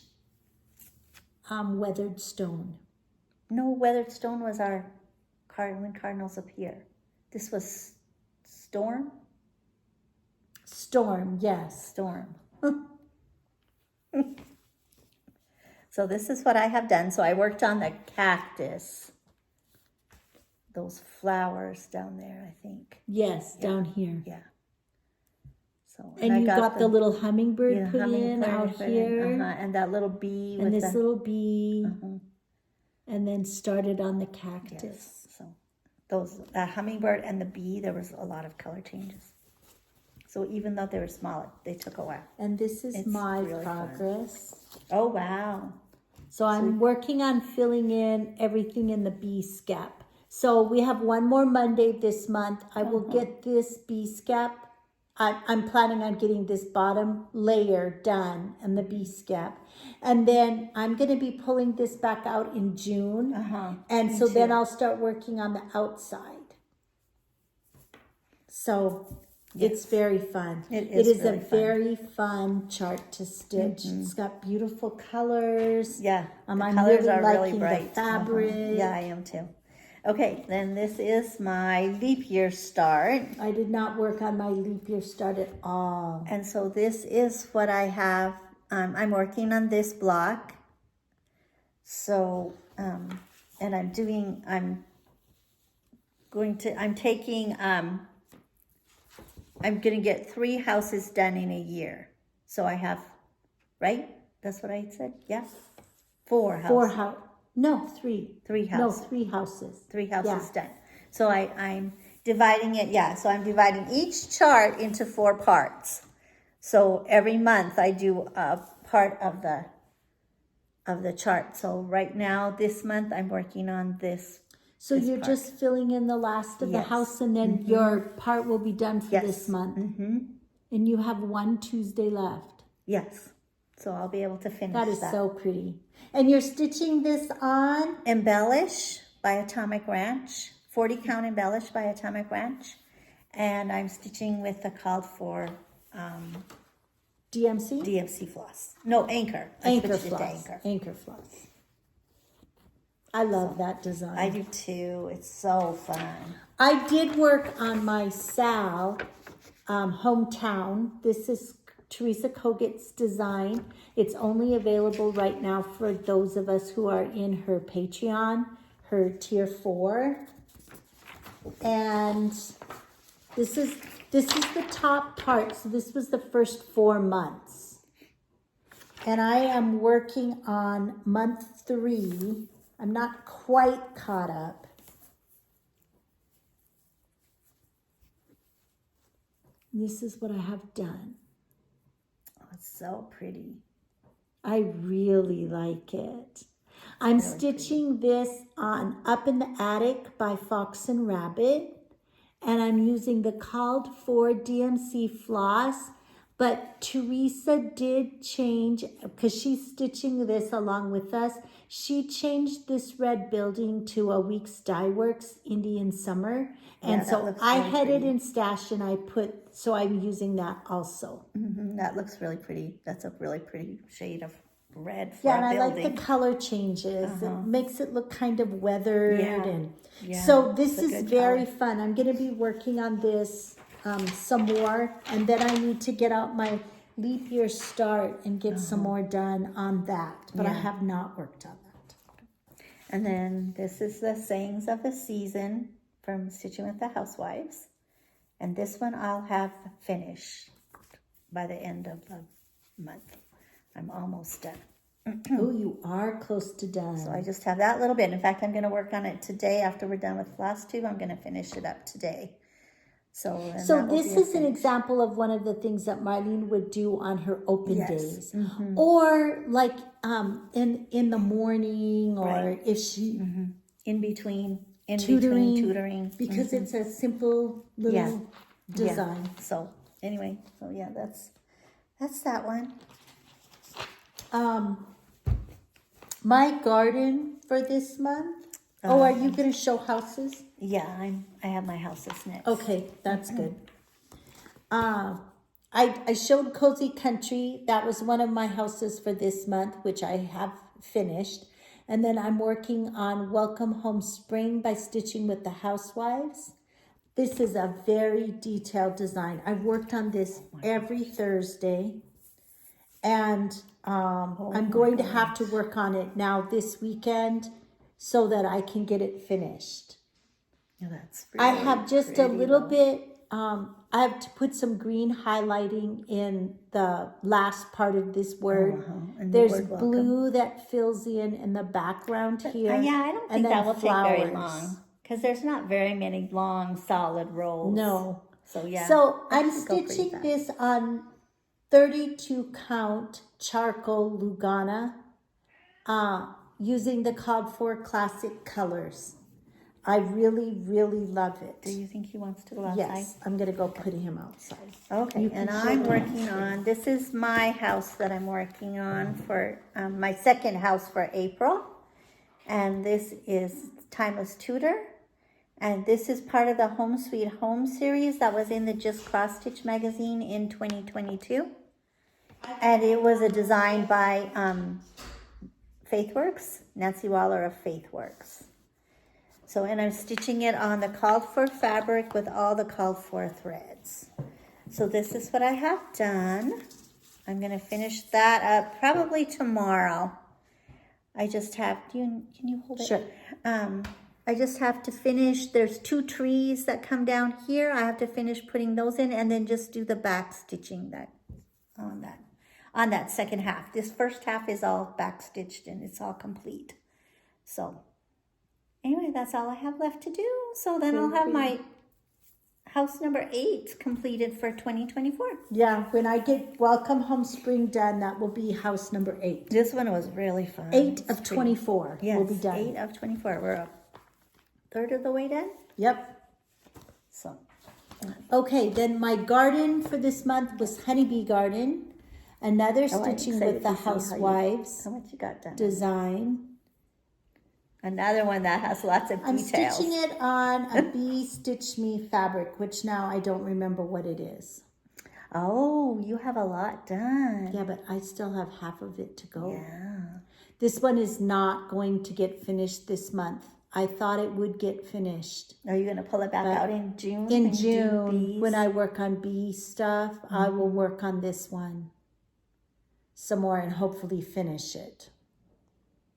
weathered stone. No, Weathered Stone was our When Cardinals Appear. This was Storm? Storm, yes. Storm. So this is what I have done. So I worked on the cactus. Those flowers down there, I think. Yes, down here. Yeah. So And I you got the little hummingbird yeah, put in hummingbird out put in, here. and that little bee And with this the, little bee. Mhm. And then started on the cactus. Yes. So that hummingbird and the bee, there was a lot of color changes. So even though they were small, they took a while. And this is It's my really fun. progress. Oh, wow. So I'm working on filling in everything in the bee scap. So we have one more Monday this month. I will get this bee scap. I'm planning on getting this bottom layer done and the bee scap. And then I'm going to be pulling this back out in June. And so then I'll start working on the outside. So it's very fun. It is really a fun. very fun chart to stitch. It's got beautiful colors. Yeah, the I'm colors really are liking really bright. the fabric. Yeah, I am too. Okay, then this is my leap year start. I did not work on my leap year start at all. And so this is what I have. I'm working on this block. So, and I'm I'm taking, I'm going to get 3 houses done in a year. So I have, right? That's what I said? Yeah. 4 houses. No, 3. 3 houses. No, 3 houses. 3 houses done. So I'm dividing it, so I'm dividing each chart into 4 parts. So every month I do a part of the chart. So right now, this month, I'm working on this. So you're just filling in the last of the house, and then your part will be done for this month. And you have 1 Tuesday left. Yes. So I'll be able to finish that. That is so pretty. And you're stitching this on? Embellish by Atomic Ranch. 40 count Embellish by Atomic Ranch. And I'm stitching with the called for DMC? DMC floss. No, Anchor. Anchor floss. Anchor floss. I love that design. I do too. It's so fun. I did work on my Sal hometown. This is Teresa Koget's design. It's only available right now for those of us who are in her Patreon, her tier 4. And this is the top part. So this was the first 4 months. And I am working on month 3. I'm not quite caught up. This is what I have done. Oh, it's so pretty. I really like it. I'm really stitching this on Up in the Attic by Fox and Rabbit. And I'm using the called for DMC floss. But Teresa did change, because she's stitching this along with us. She changed this red building to a Weeks Dye Works Indian Summer. And so I had it in stash, and so I'm using that also. That looks really pretty. That's a really pretty shade of red for a building. Yeah, and I like the color changes. It makes it look kind of weathered. So this is very fun. I'm going to be working on this some more, and then I need to get out my leap year start and get some more done on that, but I have not worked on that. And then this is the sayings of the season from Stitching with the Housewives, and this one I'll have finished by the end of the month. I'm almost done. Oh, you are close to done. So I just have that little bit. In fact, I'm going to work on it today after we're done with Flosstube. I'm going to finish it up today. So this is an example of one of the things that Marlene would do on her open days, or like in the morning, or if she in between tutoring, because it's a simple little design. So anyway, that's that one. My garden for this month. Are you going to show houses? Yeah, I have my houses next. Okay, that's good. I showed Cozy Country. That was one of my houses for this month, which I have finished. And then I'm working on Welcome Home Spring by Stitching with the Housewives. This is a very detailed design. I've worked on this every Thursday. And I'm going to have to work on it now this weekend so that I can get it finished. Yeah, that's I have just a little bit, I have to put some green highlighting in the last part of this word. There's blue that fills in the background here. Yeah, I don't think that will take very long, because there's not very many long, solid rows. No. So, yeah. So I'm stitching this on 32 count charcoal Lugana, using the called for classic colors. I really, really love it. Do you think he wants to go outside? Yes, I'm going to go put him outside. Okay, and I'm working on, this is my house that I'm working on for my second house for April. And this is Timeless Tutor. And this is part of the Home Sweet Home series that was in the Just Cross Stitch magazine in 2022. And it was a design by Faithwurks, Nancy Waller of Faithwurks. So, and I'm stitching it on the called for fabric with all the called for threads. So this is what I have done. I'm going to finish that up probably tomorrow. I just have, can you hold it? Sure. I I just have to finish. There's 2 trees that come down here. I have to finish putting those in and then just do the back stitching on that second half. This first half is all back stitched and it's all complete. So anyway, that's all I have left to do. So then I'll have my house number 8 completed for 2024. Yeah, when I get Welcome Home Spring done, that will be house number 8. This one was really fun. 8 of 24 will be done. 8 of 24. We're a third of the way done. Yep. So, Okay, then my garden for this month was Honeybee Garden. Another stitching with the Housewives how much you got done? design. Another one that has lots of I'm details. stitching it on a Bee Stitch Me fabric, which now I don't remember what it is. Oh, you have a lot done. Yeah, but I still have half of it to go. Yeah. This one is not going to get finished this month. I thought it would get finished. Are you going to pull it back out in June? In and do June, bees? when I work on bee stuff, I will work on this one some more and hopefully finish it.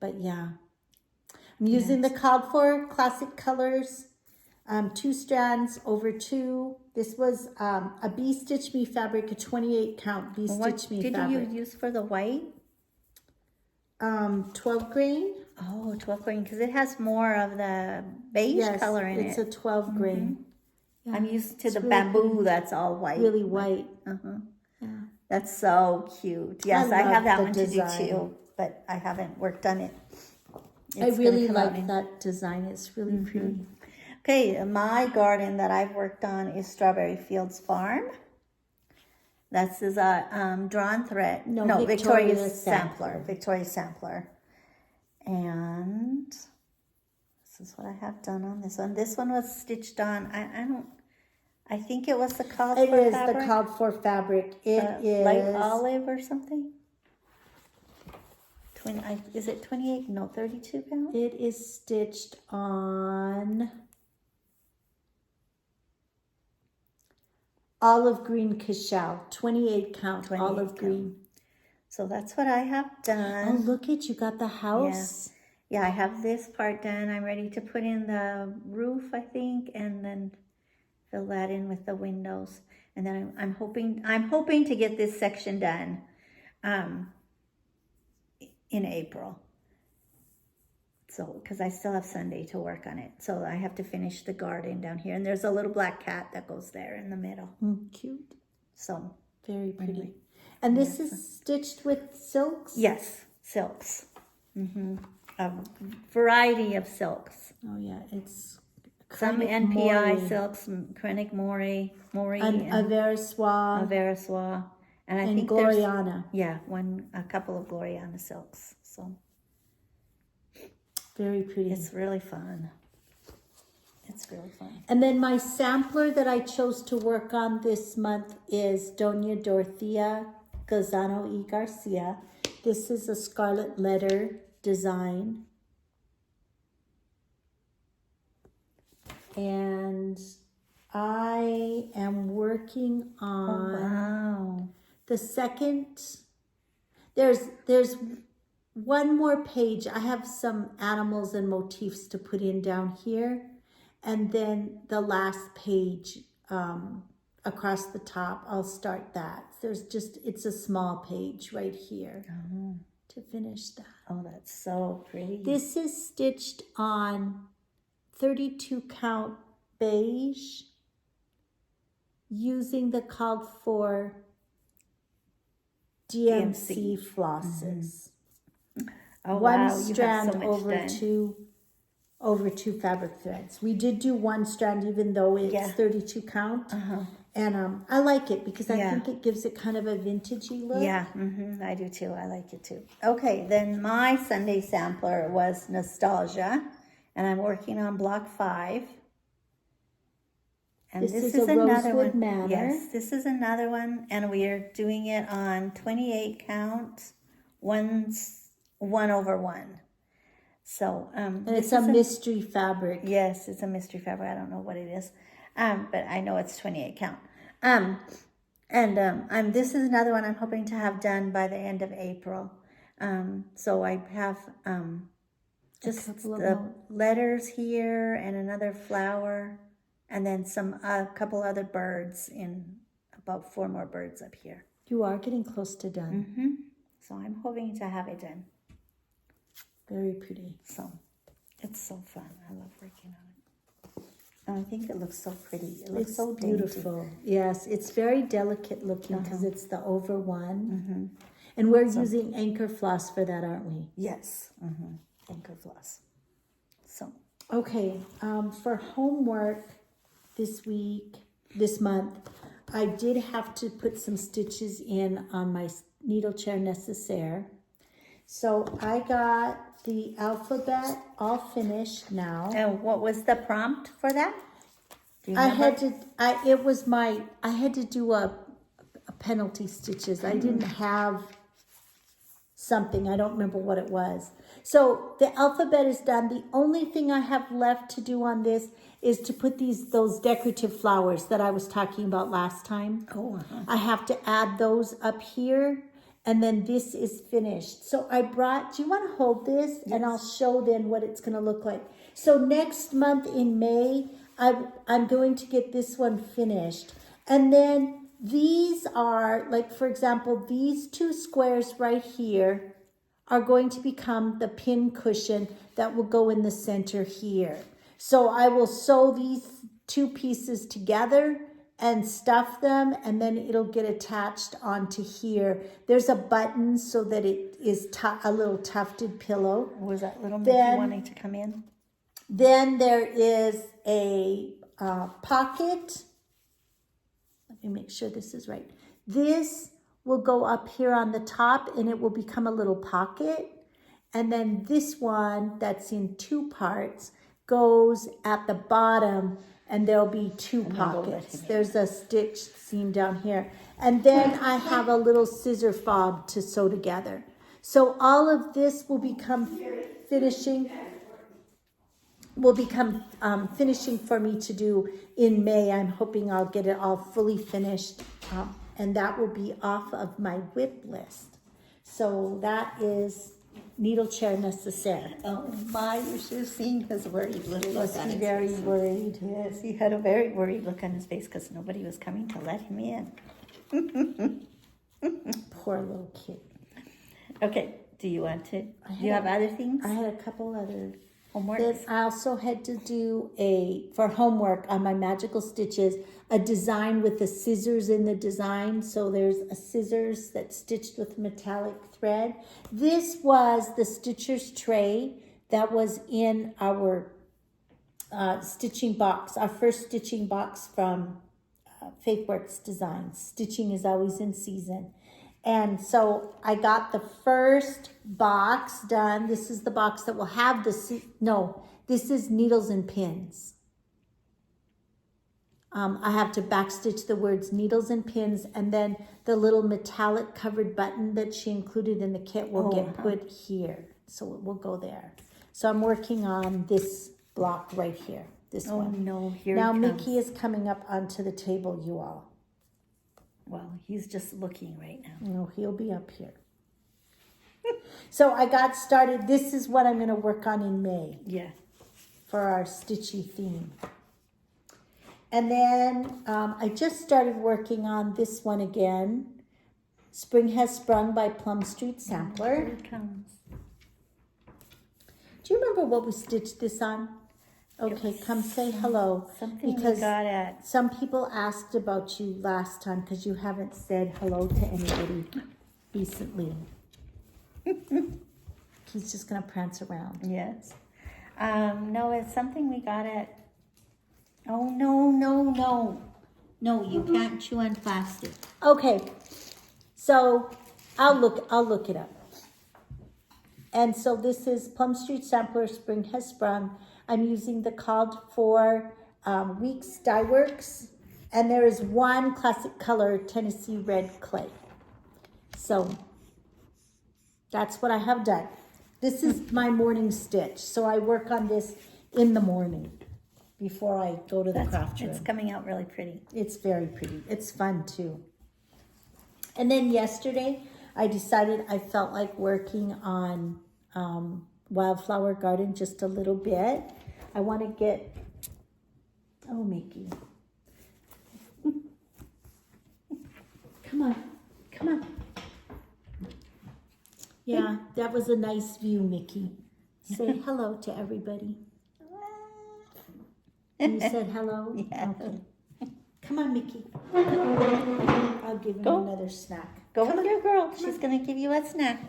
But yeah, I'm using the called for classic colors, 2 strands over 2. This was a Bee Stitch Me fabric, a 28 count Bee Stitch Me Did fabric. you use for the white? 12 grain. Oh, 12 grain, because it has more of the beige color in it's it. a 12 grain. Yeah, I'm used to the really bamboo pretty. that's all white. Really white. Yeah. That's so cute. Yes, I love have that the one design. to do too, but I haven't worked on it. I It's really gonna come out like in- that design. It's really pretty. Okay, my garden that I've worked on is Strawberry Fields Farm. That's is a drawn thread. No, Victoria's Sampler. Sampler. Victoria's Sampler. And this is what I have done on this one. This one was stitched on. I think it was the called It for is fabric. the called for fabric. It is Light olive or something. Is it 28? No, 32 pounds. It is stitched on olive green cashel, 28 count 28 olive count. green. So that's what I have Oh, done. look at you got the house. Yeah, I have this part done. I'm ready to put in the roof, I think, and then fill that in with the windows. And then I'm hoping to get this section done in April. So, because I still have Sunday to work on it. So I have to finish the garden down here. And there's a little black cat that goes there in the middle. Cute. So, Very pretty. And this is stitched with silks? yes, silks. A variety of silks. Oh, yeah. It's Some Krennic NPI Mori silks, Krennic Mori, and Averiswa Averiswa, and I and think there's Gloriana. a couple of Gloriana silks. So Very pretty. it's really fun. It's really fun. And then my sampler that I chose to work on this month is Doña Dorothea Gazano y Garcia. This is a scarlet letter design. And I am working on Wow. the second. There's one more page. I have some animals and motifs to put in down here. And then the last page across the top, I'll start that. It's a small page right here to finish that. Oh, that's so pretty. This is stitched on 32 count beige using the called for DMC flosses. Oh, One wow. You have strand so much done. over two fabric threads. We did do one strand even though it's 32 count. And I like it because I think it gives it kind of a vintagey look. Yeah, I do too. I like it too. Okay, then my Sunday sampler was Nostalgia, and I'm working on block 5. And This is a another Rosewood one. Manor. Yes, this is another one, and we are doing it on 28 count, 1/1. So, And it's a mystery fabric. Yes, it's a mystery fabric. I don't know what it is, but I know it's 28 count. This is another one I'm hoping to have done by the end of April. So I have Just couple of the notes. letters here and another flower, and then a couple other birds, and about 4 more birds up here. You are getting close to done. So I'm hoping to have it done. Very pretty. So it's so fun. I love working on it. And I think it looks so pretty. It looks It's so beautiful. dainty. Yes, it's very delicate looking because it's the over one. And we're using anchor floss for that, aren't we? Yes. Anchor floss. So Okay, for homework this month, I did have to put some stitches in on my needle chair necessaire. So I got the alphabet all finished now. and what was the prompt for that? Do you I remember? had to do a penalty stitches. I didn't have something. I don't remember what it was. So the alphabet is done. The only thing I have left to do on this is to put those decorative flowers that I was talking about last time. I have to add those up here, and then this is finished. So do you want to hold this? Yes. And I'll show then what it's going to look like. So next month in May, I'm going to get this one finished. And then these are, like, for example, these 2 squares right here are going to become the pin cushion that will go in the center here. So I will sew these 2 pieces together and stuff them, and then it'll get attached onto here. There's a button so that it is a little tufted pillow. Was that little Mickey wanting to come in? Then there is a pocket. Let me make sure this is right. This will go up here on the top, and it will become a little pocket. And then this one that's in 2 parts goes at the bottom, and there'll be 2 pockets. There's a stitch seam down here. And then I have a little scissor fob to sew together. So all of this will become finishing for me to do in May. I'm hoping I'll get it all fully finished, and that will be off of my WIP list. So that is needle chair necessaire. Oh my, you should have seen his worried little look Was on he his very face. worried? Yes, he had a very worried look on his face because nobody was coming to let him in. Poor little kid. Okay, do you want to? Do you have other things? I had a couple other. Homework? Then I also had to do for homework on my magical stitches, a design with the scissors in the design. So there's a scissors that's stitched with metallic thread. This was the stitcher's tray that was in our stitching box, our first stitching box from Faithwurks Designs. Stitching is always in season. And so I got the first box done. This is the box that will have this is needles and pins. I have to backstitch the words needles and pins, and then the little metallic covered button that she included in the kit will get put here. So it will go there. So I'm working on this block right here, this one. Oh no, here Now he comes. Mickey is coming up onto the table, you all. Well, he's just looking right now. No, he'll be up here. So I got started. This is what I'm going to work on in May Yeah. for our stitchy theme. And then I just started working on this one again. Spring Has Sprung by Plum Street Sampler. Here he comes. Do you remember what we stitched this on? Okay, come say hello. Something because we got at. some people asked about you last time because you haven't said hello to anybody recently. He's just going to prance around. Yes. No, it's something we got at. Oh, no. No, you can't chew on plastic. Okay, so I'll look it up. And so this is Plum Street Sampler, Spring Has Sprung. I'm using the called for Weeks Dye Works, and there is one classic color Tennessee red clay. So that's what I have done. This is my morning stitch. So I work on this in the morning before I go to the craft room. It's coming out really pretty. It's very pretty. It's fun too. And then yesterday, I decided I felt like working on wildflower garden just a little bit. I want to get, oh, Mickey. Come on, come on. Yeah, that was a nice view, Mickey. Say hello to everybody. You said hello? Yeah. Okay. Come on, Mickey. I'll give him another snack. Go with your girl. She's going to give you a snack.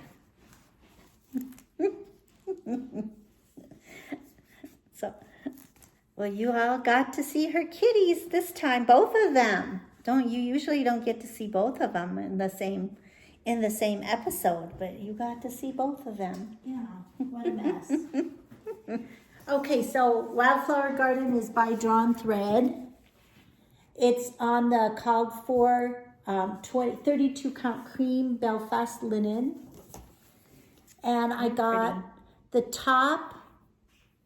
So, well, you all got to see her kitties this time, both of them. You usually don't get to see both of them in the same episode, but you got to see both of them. Yeah, what a mess. Okay, so Wildflower Garden is by Drawn Thread. It's on the called for 32 count cream Belfast linen. And I got the top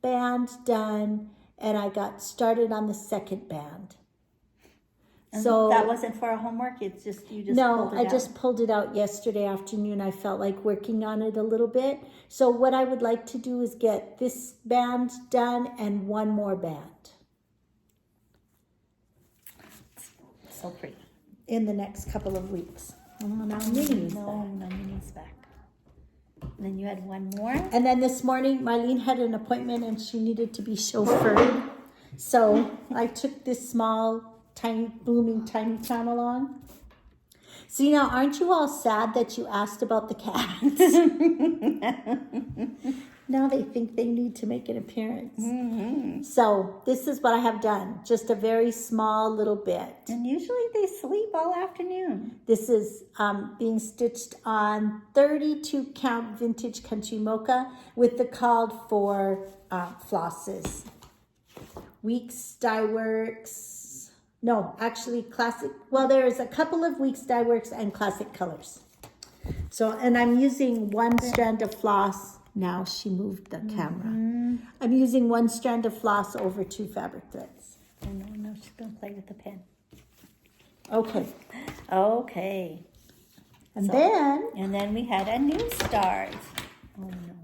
band done, and I got started on the second band. And so that wasn't for a homework. It's just you just no, pulled it I out. just pulled it out yesterday afternoon. I felt like working on it a little bit. So what I would like to do is get this band done and one more band So pretty. in the next couple of weeks. Oh, now Minnie's No, back. Minnie's back. And then you had one more. And then this morning, Marlene had an appointment and she needed to be chauffeured. So I took this small, tiny, blooming tiny town along. See, now, aren't you all sad that you asked about the cats? Now they think they need to make an appearance. Mm-hmm. So this is what I have done. Just a very small little bit. And usually they sleep all afternoon. This is being stitched on 32 count vintage country mocha with the called for flosses. Weeks Dye Works. No, actually classic. Well, there's a couple of Weeks Dye Works and classic colors. So, and I'm using one strand of floss. Now she moved the camera. I'm using one strand of floss over 2 fabric threads. Oh, no, she's going to play with the pen. Okay. Okay. And then we had a new start. Oh, no.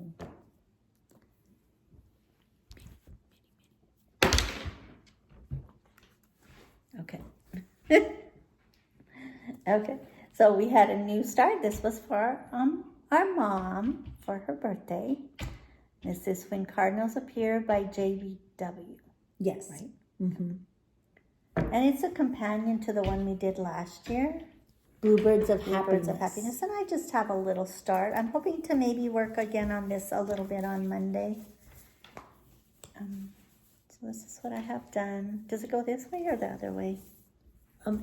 Okay. Okay. So we had a new start. This was for our mom for her birthday. This is When Cardinals Appear by JBW. yes. Right? Mm-hmm. And it's a companion to the one we did last year. Bluebirds of Birds Happiness. of Happiness. And I just have a little start. I'm hoping to maybe work again on this a little bit on Monday. So this is what I have done. Does it go this way or the other way?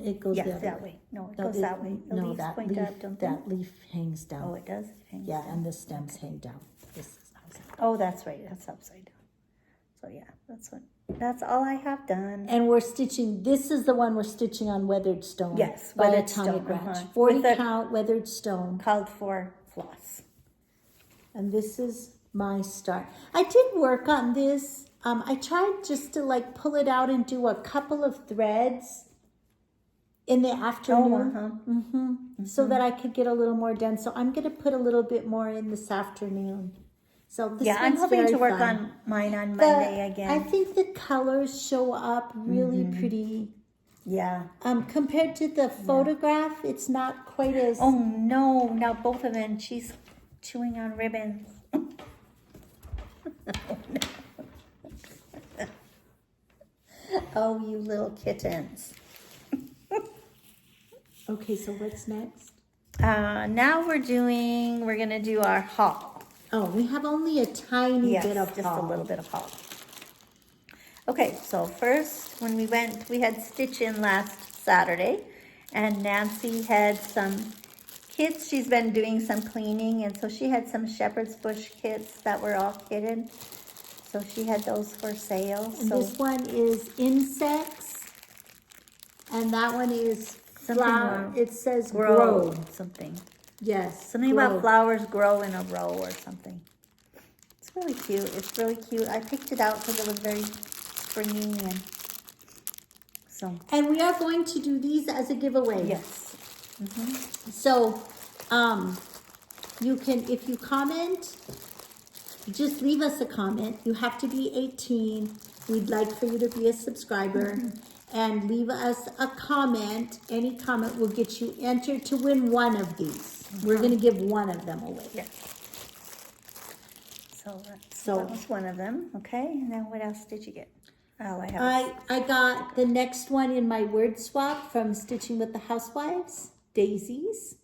It goes Yes, the other that way. way. No, it goes that way. The leaves that point leaf, up, don't they? that leaf hangs down. Oh, it does? It hangs Yeah, down. and the stems hang down. This is upside down. Oh, that's right. That's upside down. So yeah, that's all I have done. And we're stitching, this is the one we're stitching on weathered stone. Yes, by weathered Atomic stone, Ranch. uh-huh. 40 With the- count weathered stone. Called for floss. And this is my start. I did work on this. I tried just to like pull it out and do a couple of threads in the afternoon. So that I could get a little more done. So I'm going to put a little bit more in this afternoon. So this Yeah, I'm one's hoping very to work fun. on mine on Monday again. I think the colors show up really pretty. Yeah. Compared to the photograph, it's not quite as... Oh no, now both of them, she's chewing on ribbons. Oh, you little kittens. Okay, so what's next? Now we're going to do our haul. Oh, we have only a tiny bit of just haul. a little bit of haul. Okay, so first, when we went, we had stitch in last Saturday, and Nancy had some kits. She's been doing some cleaning, and so she had some shepherd's bush kits that were all kitted. So she had those for sale. And this one is insects, and that one is Something flower. more. It says grow. Something. Yes. Something grow. about flowers grow in a row or something. It's really cute. It's really cute. I picked it out because it was very springy and so. And we are going to do these as a giveaway. Yes. So, you can, if you comment just leave us a comment. You have to be 18. We'd like for you to be a subscriber. And leave us a comment. Any comment will get you entered to win one of these. We're going to give one of them away. Yes. So that was one of them. Okay, and then what else did you get? Oh, I got the next one in my word swap from Stitching with the Housewives, daisies.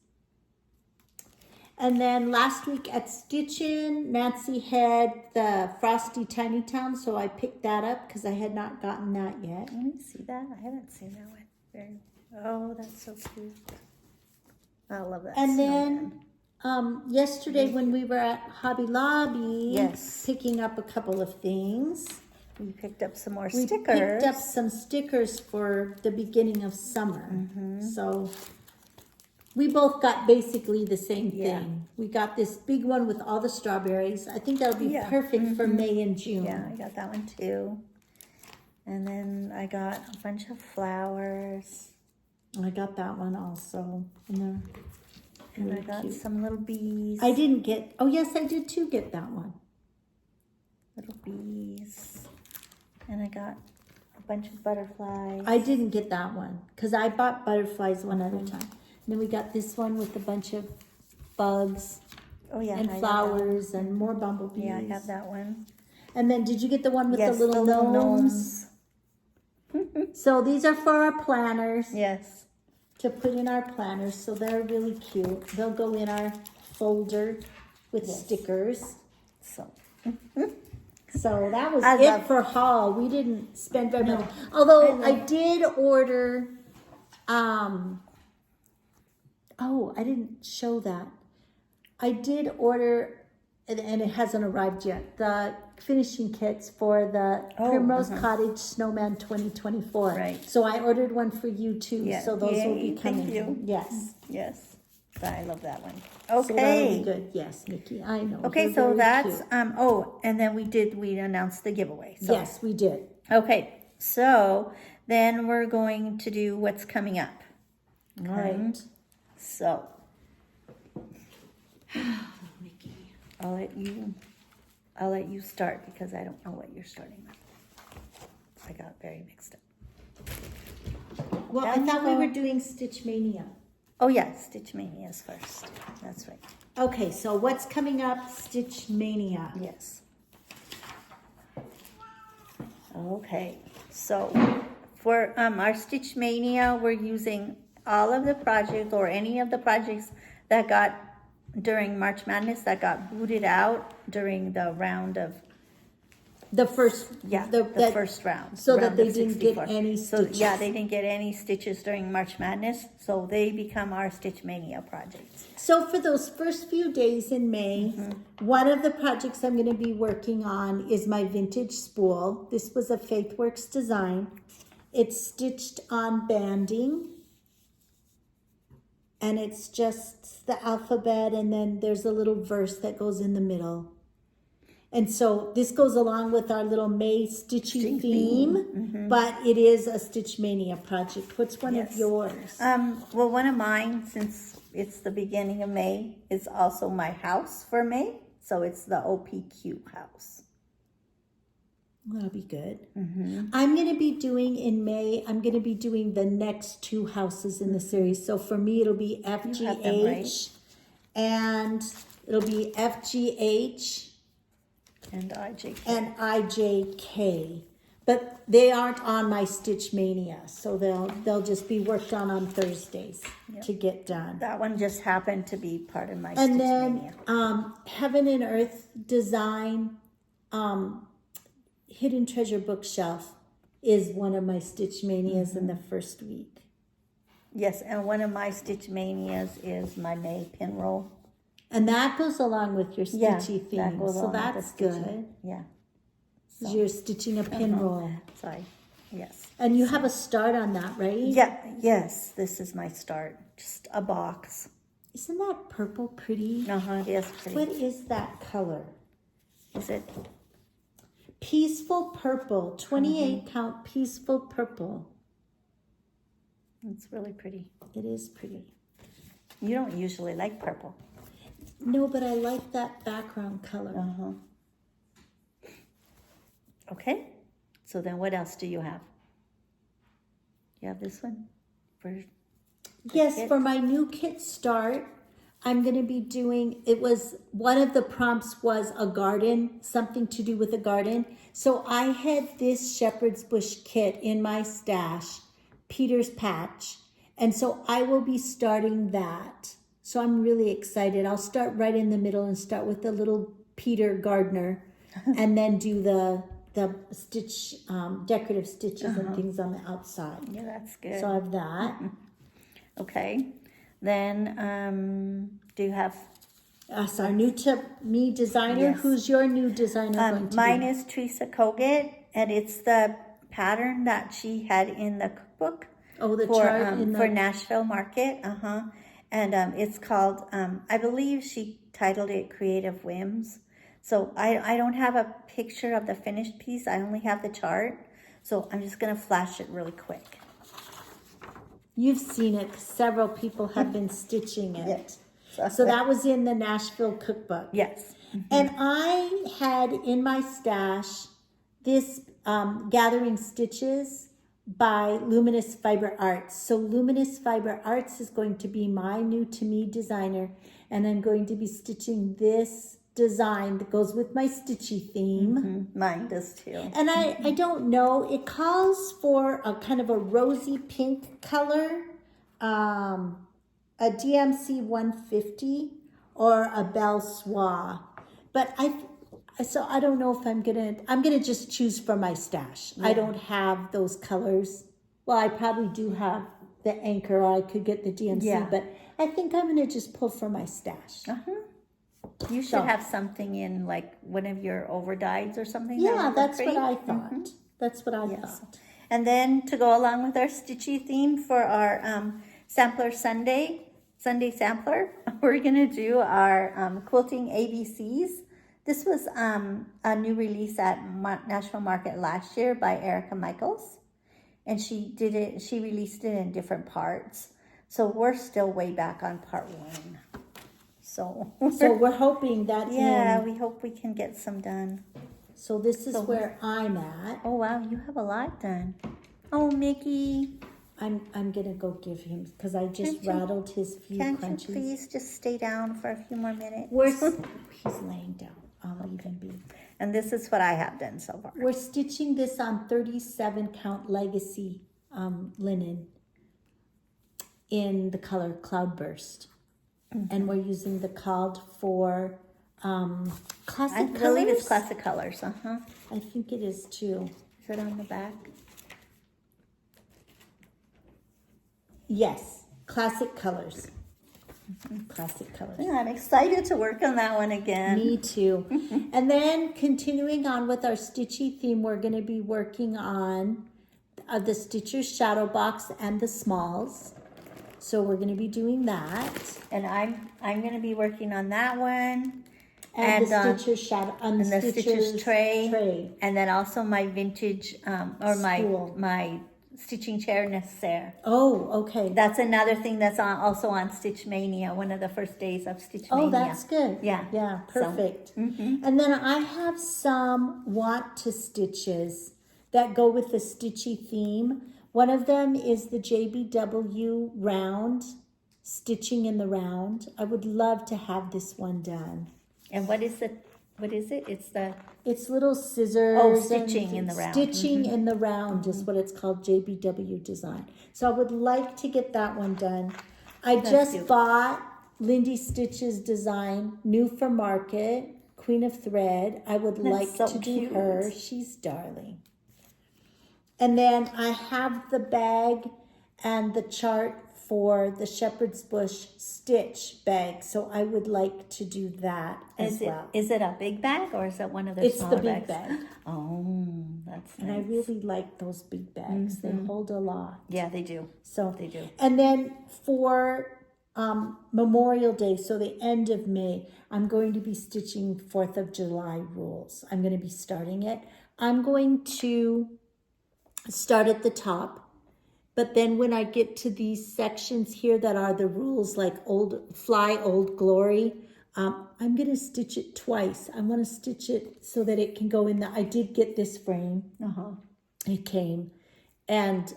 And then last week at Stitchin', Nancy had the Frosty Tiny Town, so I picked that up because I had not gotten that yet. Let me see that. I haven't seen that one. Oh, that's so cute. I love that. And snowman. then yesterday when we were at Hobby Lobby, Yes. picking up a couple of things. We picked up some more We stickers. picked up some stickers for the beginning of summer. So we both got basically the same thing. Yeah. We got this big one with all the strawberries. I think that'll be perfect for May and June. Yeah, I got that one too. And then I got a bunch of flowers. I got that one also. And I got some little bees. I didn't get, oh yes, I did too get that one. Little bees. And I got a bunch of butterflies. I didn't get that one because I bought butterflies one other time. And then we got this one with a bunch of bugs Oh yeah, and I got flowers and more bumblebees. that. Yeah, I have that one. And then did you get the one with Yes, the little gnomes? So these are for our planners Yes. to put in our planners. So they're really cute. They'll go in our folder with stickers. So So that was I it love- for haul. We didn't spend very much. Although I did order, oh, I didn't show that. I did order, and it hasn't arrived yet, the finishing kits for the Primrose Cottage Snowman 2024. Right. So I ordered one for you too. Yeah. So those will Yay, be coming. thank you. Yes. yes. I love that one. So that'll be Okay. good. Yes, Nikki, I know. Okay, They're so very that's cute. and then we announced the giveaway. So. Yes, we did. Okay, so then we're going to do what's coming up. All right. So Nikki. I'll let you start because I don't know what you're starting with. I got very mixed up. Well, I thought we were doing Stitch Mania. Oh yeah, Stitch Mania is first. That's right. Okay, so what's coming up? Stitch Mania. Yes. Okay, so for our Stitch Mania, we're using all of the projects or any of the projects that got during March Madness that got booted out during the round of The first, the first round. so round that they of didn't 64. get any So stitches. yeah, they didn't get any stitches during March Madness, so they become our Stitch Mania projects. So for those first few days in May, one of the projects I'm going to be working on is my vintage spool. This was a Faithwurks design. It's stitched on banding. And it's just the alphabet, and then there's a little verse that goes in the middle. And so this goes along with our little May Stitchy theme, but it is a Stitch Mania project. What's one of yours? Well, one of mine, since it's the beginning of May, is also my house for May. So it's the OPQ house. That'll be good. I'm going to be doing in May, I'm going to be doing the next two houses in the series. So for me, it'll be FGH and it'll be FGH And IJK. and IJK. But they aren't on my Stitch Mania. So they'll just be worked on Thursdays to get done. That one just happened to be part of my And Stitch then Mania. Heaven and Earth Design Hidden Treasure Bookshelf is one of my Stitch Manias in the first week. Yes, and one of my Stitch Manias is my May pin roll. And that goes along with your stitchy theme. that goes So along with that's the stitchy. good. Yeah. You're stitching a pin roll. Sorry. Yes. And you have a start on that, right? Yeah. Yes. This is my start. Just a box. Isn't that purple pretty? It is pretty. What is that color? Is it? Peaceful purple. 28 count peaceful purple. It's really pretty. It is pretty. You don't usually like purple. No, but I like that background color. Okay. So then what else do you have? You have this one? Yes, kit? for my new kit start, I'm going to be doing, it was, one of the prompts was a garden, something to do with a garden. So I had this shepherd's bush kit in my stash, Peter's Patch. And so I will be starting that. So I'm really excited. I'll start right in the middle and start with the little Peter gardener and then do the stitch, decorative stitches and things on the outside. Yeah, that's good. So I have that. Okay. Then, do you have... That's our new to me designer. Yes. Who's your new designer going to mine be? is Teresa Kogut, and it's the pattern that she had in the cookbook. Oh, the for, chart in for the... Nashville Market. And it's called, I believe she titled it Creative Whims. So I don't have a picture of the finished piece. I only have the chart. So I'm just going to flash it really quick. You've seen it. Several people have been stitching it. Yes. So that was in the Nashville cookbook. Yes. And I had in my stash this Gathering Stitches by Luminous Fiber Arts. So Luminous Fiber Arts is going to be my new to me designer. And I'm going to be stitching this design that goes with my stitchy theme. Mine does too. And I don't know, it calls for a kind of a rosy pink color, a DMC 150 or a Belle Soie. But so I don't know if I'm gonna just choose from my stash. I don't have those colors. Well, I probably do have the Anchor, or I could get the DMC, but I think I'm gonna just pull from my stash. You should have something in like one of your overdyes or something. Yeah, that's what I thought. That's what I thought. And then to go along with our stitchy theme for our Sampler Sunday sampler, we're going to do our quilting ABCs. This was a new release at Nashville Market last year by Erica Michaels. And she released it in different parts. So we're still way back on part 1. So we're hoping that we hope we can get some done. So this is where I'm at. Oh wow, you have a lot done. Oh Mickey, I'm gonna go give him because I just rattled his few can't crunchies. you please just stay down for a few more minutes? He's laying down. I'll leave him be. And this is what I have done so far. We're stitching this on 37 count legacy linen in the color Cloudburst. And we're using the called for classic I colors. believe it's classic colors. I think it is too. Is it on the back? Yes, classic colors. Classic colors. Yeah, I'm excited to work on that one again. Me too. And then continuing on with our stitchy theme, we're going to be working on the Stitcher's Shadow Box and the smalls. So we're going to be doing that. And I'm going to be working on that one. And the Stitcher's Shadow and the Stitcher's tray. And then also my vintage my stitching chair necessaire. Oh, okay. That's another thing that's also on Stitch MAYnia, one of the first days of Stitch MAYnia. Oh, that's good. Yeah. Yeah, perfect. And then I have some want to stitches that go with the stitchy theme. One of them is the JBW round, stitching in the round. I would love to have this one done. And what is it? It's little scissors. Oh, stitching in the round. Stitching in the round is what it's called, JBW design. So I would like to get that one done. I just bought Lindy Stitch's design, new for market, Queen of Thread. I would like to do her. She's darling. And then I have the bag and the chart for the Shepherd's Bush stitch bag. So I would like to do that as well. Is it a big bag or is it one of those smaller bags? It's the big bag. Oh, that's nice. And I really like those big bags. They hold a lot. Yeah, they do. So they do. And then for Memorial Day, so the end of May, I'm going to be stitching 4th of July rules. I'm going to be starting it. I'm going to start at the top, but then when I get to these sections here that are the rules, like Old Glory, I'm going to stitch it twice. I want to stitch it so that it can go in I did get this frame. It came. And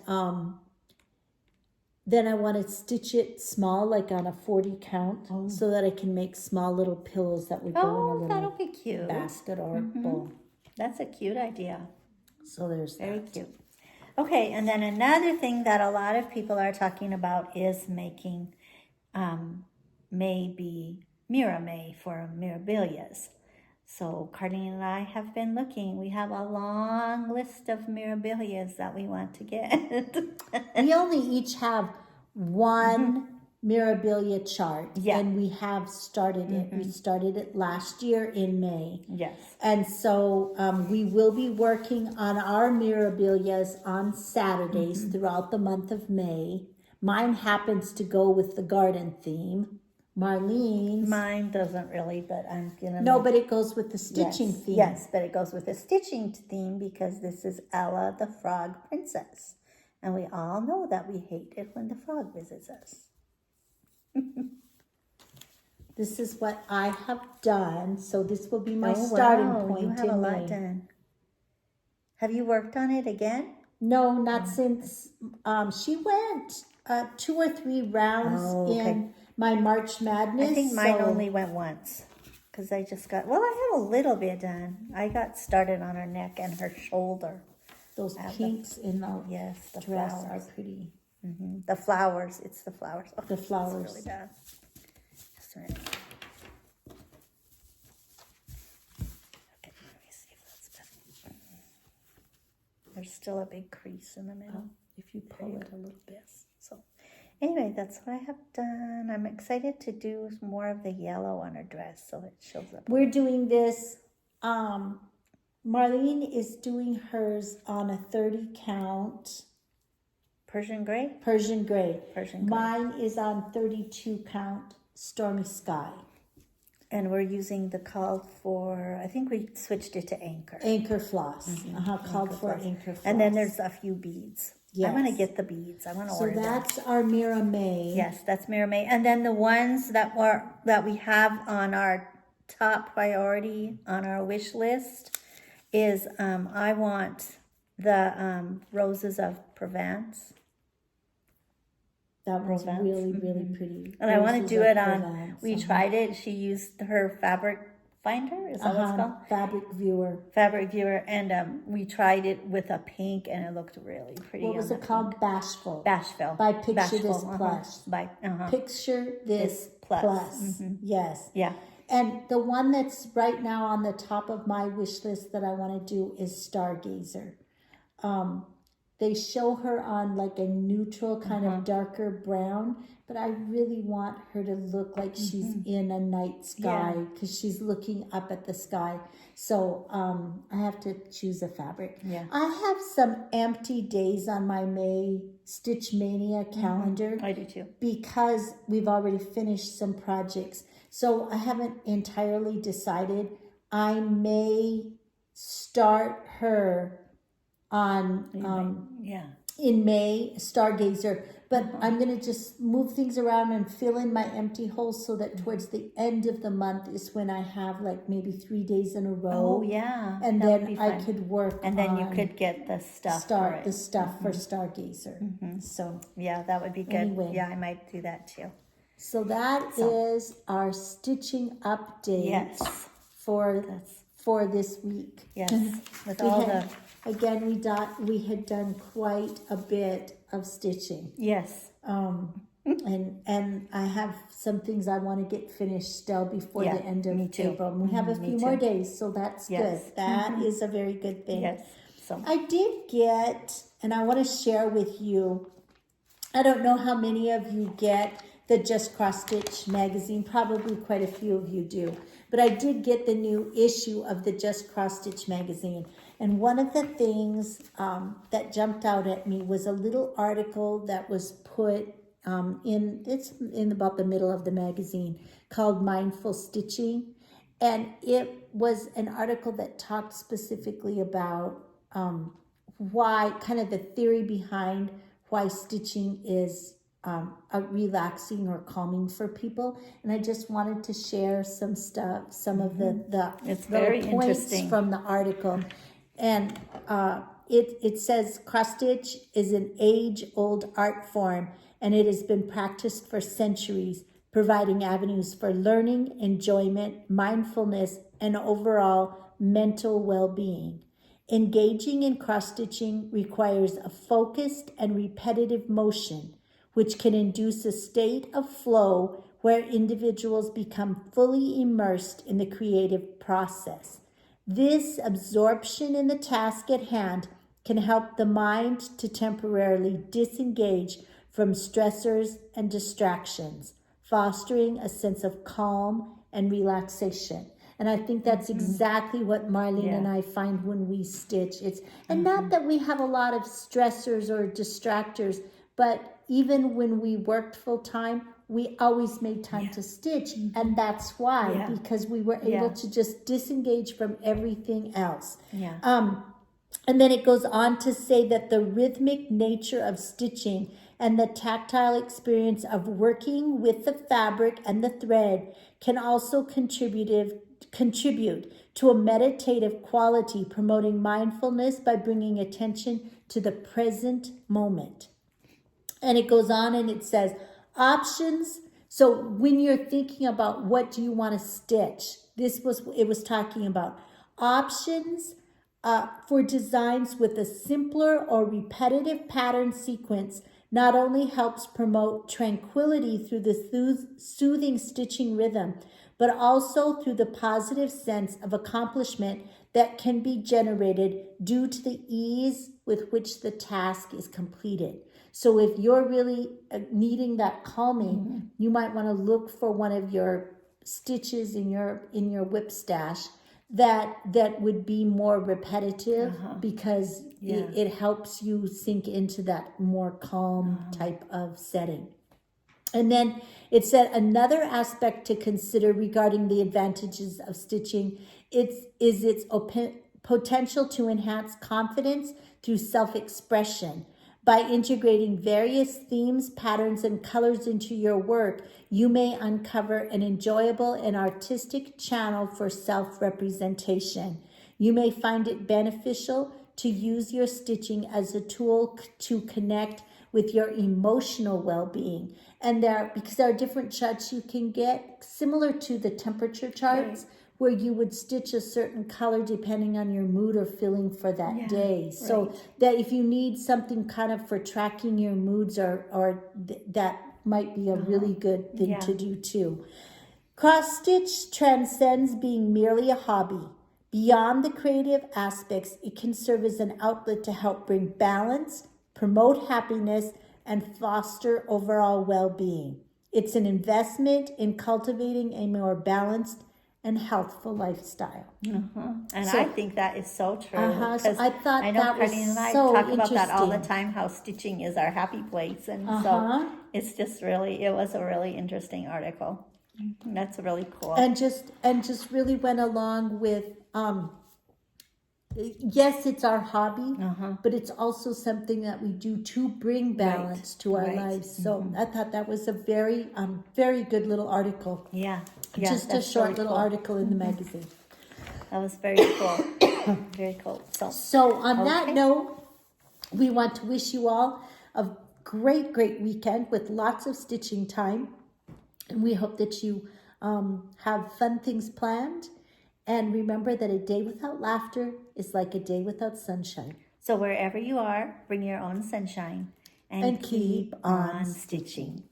then I want to stitch it small, like on a 40 count, so that I can make small little pillows that would go in a little that'll be cute. basket or bowl. That's a cute idea. So there's Very that. cute. Okay, and then another thing that a lot of people are talking about is making maybe May for mirabilias. So Carlene and I have been looking. We have a long list of mirabilias that we want to get. We only each have one mirabilia chart, and we have started it. We started it last year in May. Yes. And so we will be working on our mirabilias on Saturdays throughout the month of May. Mine happens to go with the garden theme. Marlene's. Mine doesn't really, but I'm gonna. No, but it goes with the stitching theme. Yes, but it goes with the stitching theme because this is Ella the Frog Princess. And we all know that we hate it when the frog visits us. This is what I have done. So this will be my starting point. You have a lot done. Have you worked on it again? No, not since she went 2 or 3 rounds in my March Madness. I think mine only went once because I just got, I have a little bit done. I got started on her neck and her shoulder. Those pinks in the the dress flowers. are pretty. The flowers, it's the flowers. Oh, The flowers. It's really bad. Just a minute. Okay, let me see if that's better. There's still a big crease in the middle. If you pull it a little bit. So anyway, that's what I have done. I'm excited to do more of the yellow on her dress so it shows up. We're doing this. Marlene is doing hers on a 30 count. Persian gray? Persian gray. Persian gray. Mine is on 32 count Stormy Sky. And we're using the called for, I think we switched it to anchor. Anchor floss. Called for anchor floss. And then there's a few beads. Yes. I want to get the beads. I want to order So that's our Mira May. Yes, that's Mira May. And then the ones that we have on our top priority on our wish list is I want the Roses of Provence. That was really, really pretty. And I want to Roses do of it on, Provence. we tried it. She used her fabric finder. Is that what it's called? Fabric viewer. Fabric viewer. And we tried it with a pink and it looked really pretty. What was it called? Bashful. Bashful. By Picture Bashful, This Plush. By, Picture This Plus. Yes. Yeah. And the one that's right now on the top of my wish list that I want to do is Stargazer. They show her on like a neutral kind of darker brown, but I really want her to look like she's in a night sky because she's looking up at the sky. So I have to choose a fabric. Yeah. I have some empty days on my Stitch Mania calendar. I do too. Because we've already finished some projects. So I haven't entirely decided. I may start her on in May, Stargazer, but I'm going to just move things around and fill in my empty holes so that towards the end of the month is when I have like maybe 3 days in a row. Oh, yeah. And That would then be I fun. could work And then you on could get the stuff start for the it. stuff for Stargazer. So Yeah, that would be good. Anyway. Yeah, I might do that too. So that is our stitching update Yes. for this week. Yes. With We all had- Again, we had done quite a bit of stitching. yes. And I have some things I want to get finished still before Yeah, the end of me too. April. We have a Me few too. more days, so that's Yes. good. That is a very good thing. Yes. So I did get, and I want to share with you, I don't know how many of you get the Just Cross Stitch magazine. Probably quite a few of you do. But I did get the new issue of the Just Cross Stitch magazine. And one of the things that jumped out at me was a little article that was put it's in about the middle of the magazine called Mindful Stitching. And it was an article that talked specifically about why, kind of the theory behind why stitching is relaxing or calming for people. And I just wanted to share some stuff, some of the It's little very points interesting. from the article. And it says cross stitch is an age-old art form, and it has been practiced for centuries, providing avenues for learning, enjoyment, mindfulness, and overall mental well-being. Engaging in cross-stitching requires a focused and repetitive motion, which can induce a state of flow where individuals become fully immersed in the creative process. This absorption in the task at hand can help the mind to temporarily disengage from stressors and distractions, fostering a sense of calm and relaxation. And I think that's exactly what Marlene and I find when we stitch. And not that we have a lot of stressors or distractors, but even when we worked full time, we always made time to stitch. And that's why, because we were able to just disengage from everything else. And then it goes on to say that the rhythmic nature of stitching and the tactile experience of working with the fabric and the thread can also contribute to a meditative quality, promoting mindfulness by bringing attention to the present moment. And it goes on and it says, options. So when you're thinking about what do you want to stitch, it was talking about options for designs with a simpler or repetitive pattern sequence not only helps promote tranquility through the soothing stitching rhythm, but also through the positive sense of accomplishment that can be generated due to the ease with which the task is completed. So if you're really needing that calming, you might want to look for one of your stitches in your whip stash that would be more repetitive because it helps you sink into that more calm type of setting. And then it said another aspect to consider regarding the advantages of stitching is its potential to enhance confidence through self-expression. By integrating various themes, patterns, and colors into your work, you may uncover an enjoyable and artistic channel for self-representation. You may find it beneficial to use your stitching as a tool to connect with your emotional well-being. And because there are different charts you can get, similar to the temperature charts, where you would stitch a certain color depending on your mood or feeling for that day. So that if you need something kind of for tracking your moods or that might be a really good thing to do too. Cross stitch transcends being merely a hobby. Beyond the creative aspects, it can serve as an outlet to help bring balance, promote happiness, and foster overall well-being. It's an investment in cultivating a more balanced and healthful lifestyle. And I think that is so true. So I thought I know that was Carlene and I so talk about that all the interesting. time, how stitching is our happy place. And so it's just really, it was a really interesting article. That's really cool. And just really went along with, yes, it's our hobby, but it's also something that we do to bring balance to our lives. So I thought that was a very, very good little article. Just a short little article in the magazine. That was very cool. Very cool. So on that note, we want to wish you all a great, great weekend with lots of stitching time. And we hope that you have fun things planned. And remember that a day without laughter is like a day without sunshine. So wherever you are, bring your own sunshine and keep on stitching.